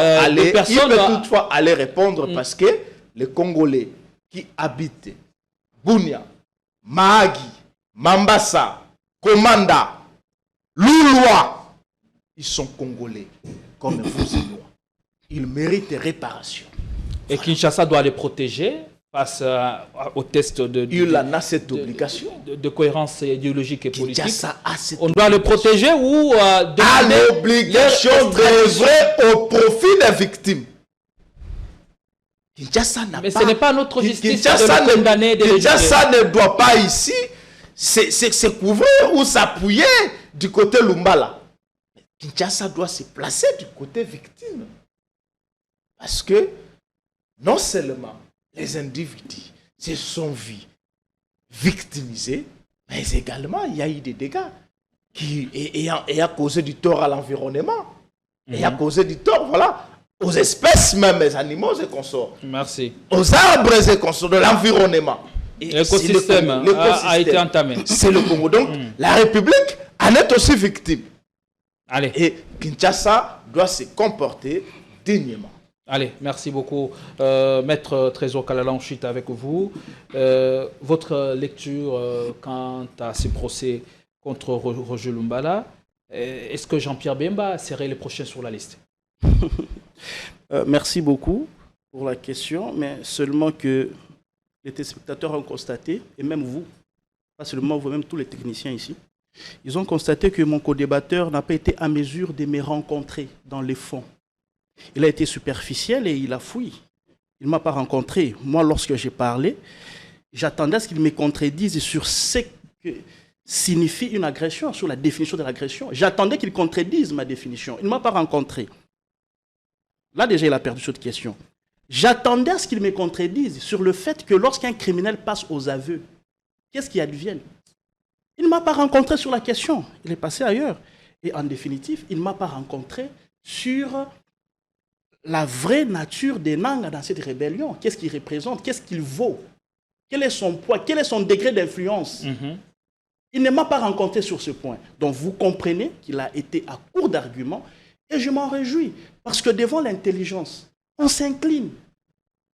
aller répondre parce que les Congolais qui habitent Bunia, Mahagi, Mambasa, Komanda, Louloa, ils sont Congolais comme vous et moi. Ils méritent réparation. Et Kinshasa doit les protéger face au test il en a cette obligation de cohérence idéologique et politique. On On doit le protéger ou a l'obligation d'œuvrer au profit des victimes. Mais ce n'est pas notre justice Kinshasa de condamner des Kinshasa ne doit pas ici se couvrir ou s'appuyer du côté Lumbala. Kinshasa doit se placer du côté victime. Parce que non seulement les individus se sont vus victimisés, mais également il y a eu des dégâts qui ayant causé du tort à l'environnement, et a causé du tort, voilà, aux espèces même, les animaux et consorts. Merci. Aux arbres et consorts de l'environnement. L'écosystème a été entamé. C'est le Congo. Donc, la République en est aussi victime. Allez. Et Kinshasa doit se comporter dignement. Allez, merci beaucoup. Maître Trésor Kalala, on chute avec vous. Votre lecture quant à ces procès contre Roger Lumbala, est-ce que Jean-Pierre Bemba serait le prochain sur la liste? Merci beaucoup pour la question, mais seulement que les téléspectateurs ont constaté, et même vous, pas seulement vous, même tous les techniciens ici, ils ont constaté que mon co-débatteur n'a pas été à mesure de me rencontrer dans les fonds. Il a été superficiel et il a fouillé. Il ne m'a pas rencontré. Moi, lorsque j'ai parlé, j'attendais à ce qu'il me contredise sur ce que signifie une agression, sur la définition de l'agression. J'attendais qu'il contredise ma définition. Il ne m'a pas rencontré. Là, déjà, il a perdu cette question. J'attendais à ce qu'il me contredise sur le fait que lorsqu'un criminel passe aux aveux, qu'est-ce qui advient? Il ne m'a pas rencontré sur la question. Il est passé ailleurs. Et en définitive, il ne m'a pas rencontré sur la vraie nature des Nanga dans cette rébellion. Qu'est-ce qu'il représente? Qu'est-ce qu'il vaut? Quel est son poids? Quel est son degré d'influence? Il ne m'a pas rencontré sur ce point. Donc vous comprenez qu'il a été à court d'arguments et je m'en réjouis. Parce que devant l'intelligence, on s'incline.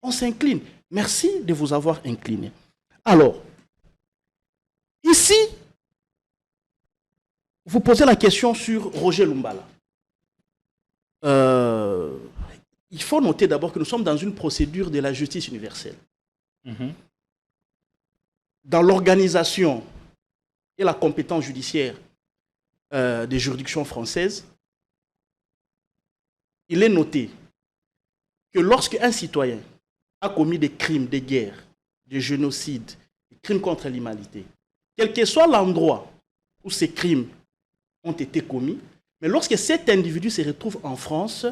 On s'incline. Merci de vous avoir incliné. Alors, ici, vous posez la question sur Roger Lumbala. Il faut noter d'abord que nous sommes dans une procédure de la justice universelle. Dans l'organisation et la compétence judiciaire des juridictions françaises, il est noté que lorsque un citoyen a commis des crimes de guerre, des génocides, des crimes contre l'humanité, quel que soit l'endroit où ces crimes ont été commis, mais lorsque cet individu se retrouve en France,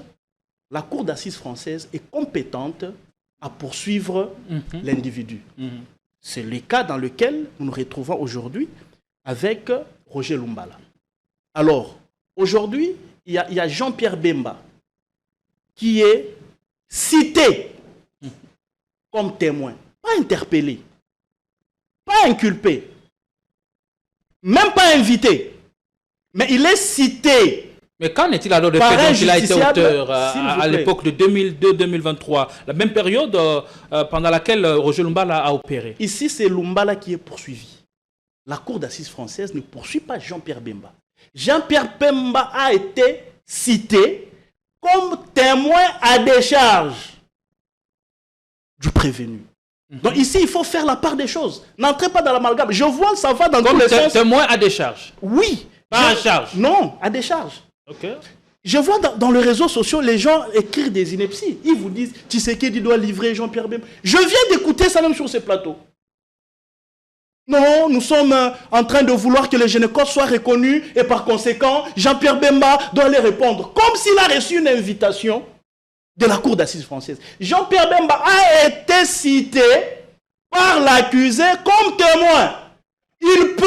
la cour d'assises française est compétente à poursuivre l'individu. C'est le cas dans lequel nous nous retrouvons aujourd'hui avec Roger Lumbala. Alors, aujourd'hui, il y a Jean-Pierre Bemba qui est cité comme témoin, pas interpellé, pas inculpé, même pas invité, mais il est cité. Mais qu'en est-il alors de fait dont il a été auteur à l'époque de 2022-2023, la même période pendant laquelle Roger Lumbala a opéré? Ici, c'est Lumbala qui est poursuivi. La cour d'assises française ne poursuit pas Jean-Pierre Bemba. Jean-Pierre Bemba a été cité comme témoin à décharge du prévenu. Donc ici, il faut faire la part des choses. N'entrez pas dans l'amalgame. Je vois, ça va dans tous les sens. Témoin à décharge? Oui. Pas à charge? Non, à décharge. Ok. Je vois dans les réseaux sociaux, les gens écrivent des inepties. Ils vous disent, Tshisekedi doit livrer Jean-Pierre Bemba. Je viens d'écouter ça même sur ces plateaux. Non, nous sommes en train de vouloir que les gynécologues soient reconnus et par conséquent, Jean-Pierre Bemba doit les répondre. Comme s'il a reçu une invitation de la cour d'assises française. Jean-Pierre Bemba a été cité par l'accusé comme témoin. Il peut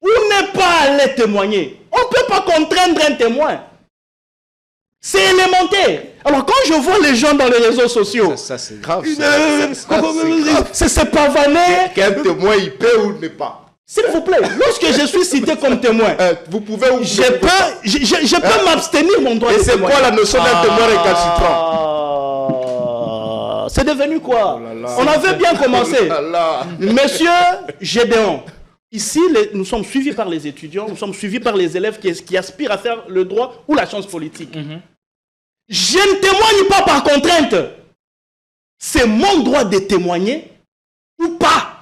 ou ne pas aller témoigner. On ne peut pas contraindre un témoin. C'est élémentaire. Alors quand je vois les gens dans les réseaux sociaux, Ça c'est grave. c'est pavané. Qu'un témoin il peut ou ne pas. S'il vous plaît, lorsque je suis cité comme témoin, Vous pouvez ou je peux m'abstenir mon droit Et de c'est témoin. quoi la notion d'un témoin récalcitrant? C'est devenu quoi? Oh là là. On avait bien commencé. Oh là là. Monsieur Gédéon, ici, nous sommes suivis par les étudiants, nous sommes suivis par les élèves qui aspirent à faire le droit ou la science politique. Je ne témoigne pas par contrainte. C'est mon droit de témoigner ou pas.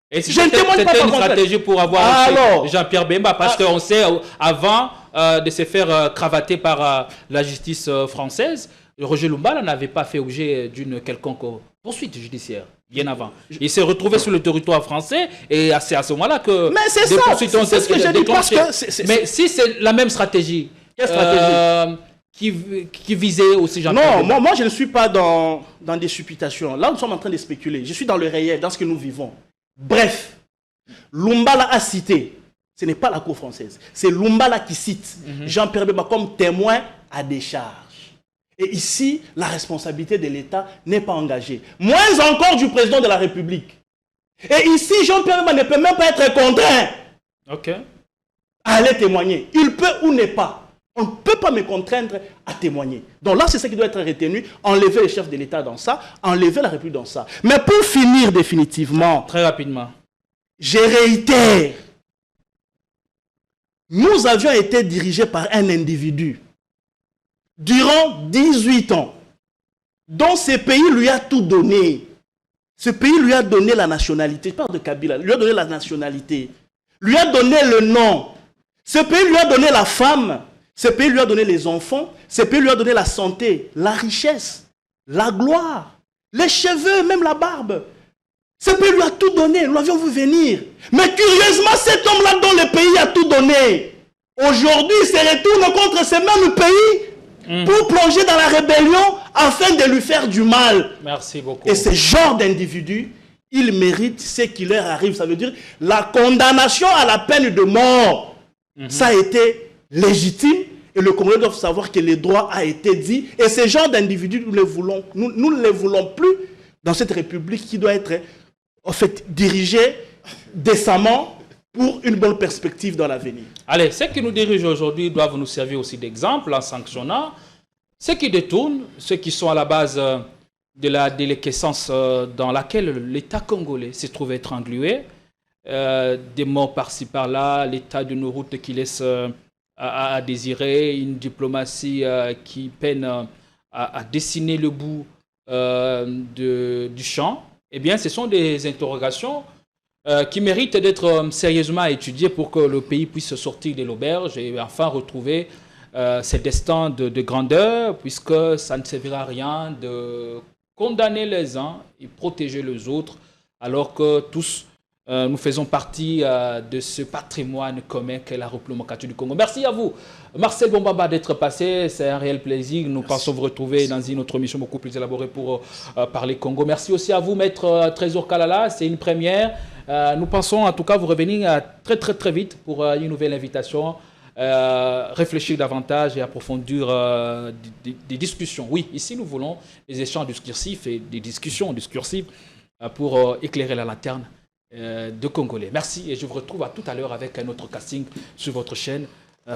Et si Je ne témoigne pas c'était par une contrainte. stratégie pour avoir Alors, Jean-Pierre Bemba, parce qu'on sait, avant de se faire cravater par la justice française, Roger Lumbala n'avait pas fait objet d'une quelconque poursuite judiciaire, bien avant. Il s'est retrouvé sur le territoire français et c'est à ce moment-là que mais c'est des ça, poursuites ont c'est ce que j'ai dit parce déclenchées. que Mais si c'est la même stratégie, Quelle stratégie qui visait aussi Jean-Pierre Non, Bemba. moi je ne suis pas dans des supputations. Là, nous sommes en train de spéculer. Je suis dans le réel, dans ce que nous vivons. Bref, Lumbala a cité, ce n'est pas la cour française, c'est Lumbala qui cite Jean-Pierre Bemba comme témoin à décharge. Et ici, la responsabilité de l'État n'est pas engagée. Moins encore du président de la République. Et ici, Jean-Pierre Bemba ne peut même pas être contraint à aller témoigner. Il peut ou n'est pas. On ne peut pas me contraindre à témoigner. Donc là, c'est ce qui doit être retenu. Enlever les chefs de l'État dans ça, enlever la République dans ça. Mais pour finir définitivement, Très rapidement. je réitère, nous avions été dirigés par un individu durant 18 ans, dont ce pays lui a tout donné. Ce pays lui a donné la nationalité. Je parle de Kabila. Lui a donné la nationalité. Lui a donné le nom. Ce pays lui a donné la femme. Ce pays lui a donné les enfants. Ce pays lui a donné la santé, la richesse, la gloire, les cheveux, même la barbe. Ce pays lui a tout donné. Nous l'avions vu venir. Mais curieusement, cet homme-là dont le pays a tout donné, aujourd'hui, il se retourne contre ce même pays pour plonger dans la rébellion afin de lui faire du mal. Merci beaucoup. Et ce genre d'individus, ils méritent ce qui leur arrive. Ça veut dire la condamnation à la peine de mort. Ça a été légitime et le Congolais doit savoir que le droit a été dit. Et ce genre d'individus, nous ne les voulons plus dans cette République qui doit être en fait dirigée décemment pour une bonne perspective dans l'avenir. Allez, ceux qui nous dirigent aujourd'hui doivent nous servir aussi d'exemple en sanctionnant ceux qui détournent, ceux qui sont à la base de la déliquescence dans laquelle l'État congolais s'est trouvé être englué. Des morts par-ci par-là, l'état de nos routes qui laisse à désirer, une diplomatie qui peine à dessiner le bout du champ. Eh bien, ce sont des interrogations qui méritent d'être sérieusement étudiées pour que le pays puisse sortir de l'auberge et enfin retrouver ses destins de grandeur, puisque ça ne servira à rien de condamner les uns et protéger les autres, alors que tous nous faisons partie de ce patrimoine commun qu'est la République du Congo. Merci à vous, Marcel Bombamba, d'être passé. C'est un réel plaisir. Nous pensons vous retrouver dans une autre émission beaucoup plus élaborée pour parler Congo. Merci aussi à vous, Maître Trésor Kalala. C'est une première. Nous pensons en tout cas vous revenir très vite pour une nouvelle invitation réfléchir davantage et approfondir des discussions. Oui, ici nous voulons des échanges discursifs et des discussions discursives pour éclairer la lanterne de Congolais. Merci et je vous retrouve à tout à l'heure avec un autre casting sur votre chaîne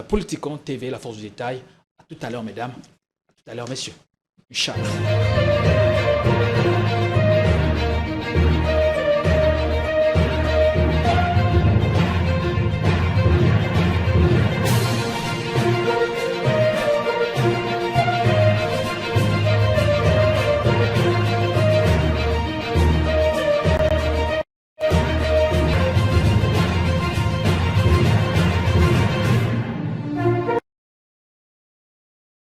Politicon TV, la force du détail. À tout à l'heure, mesdames. À tout à l'heure, messieurs. Inch'Allah.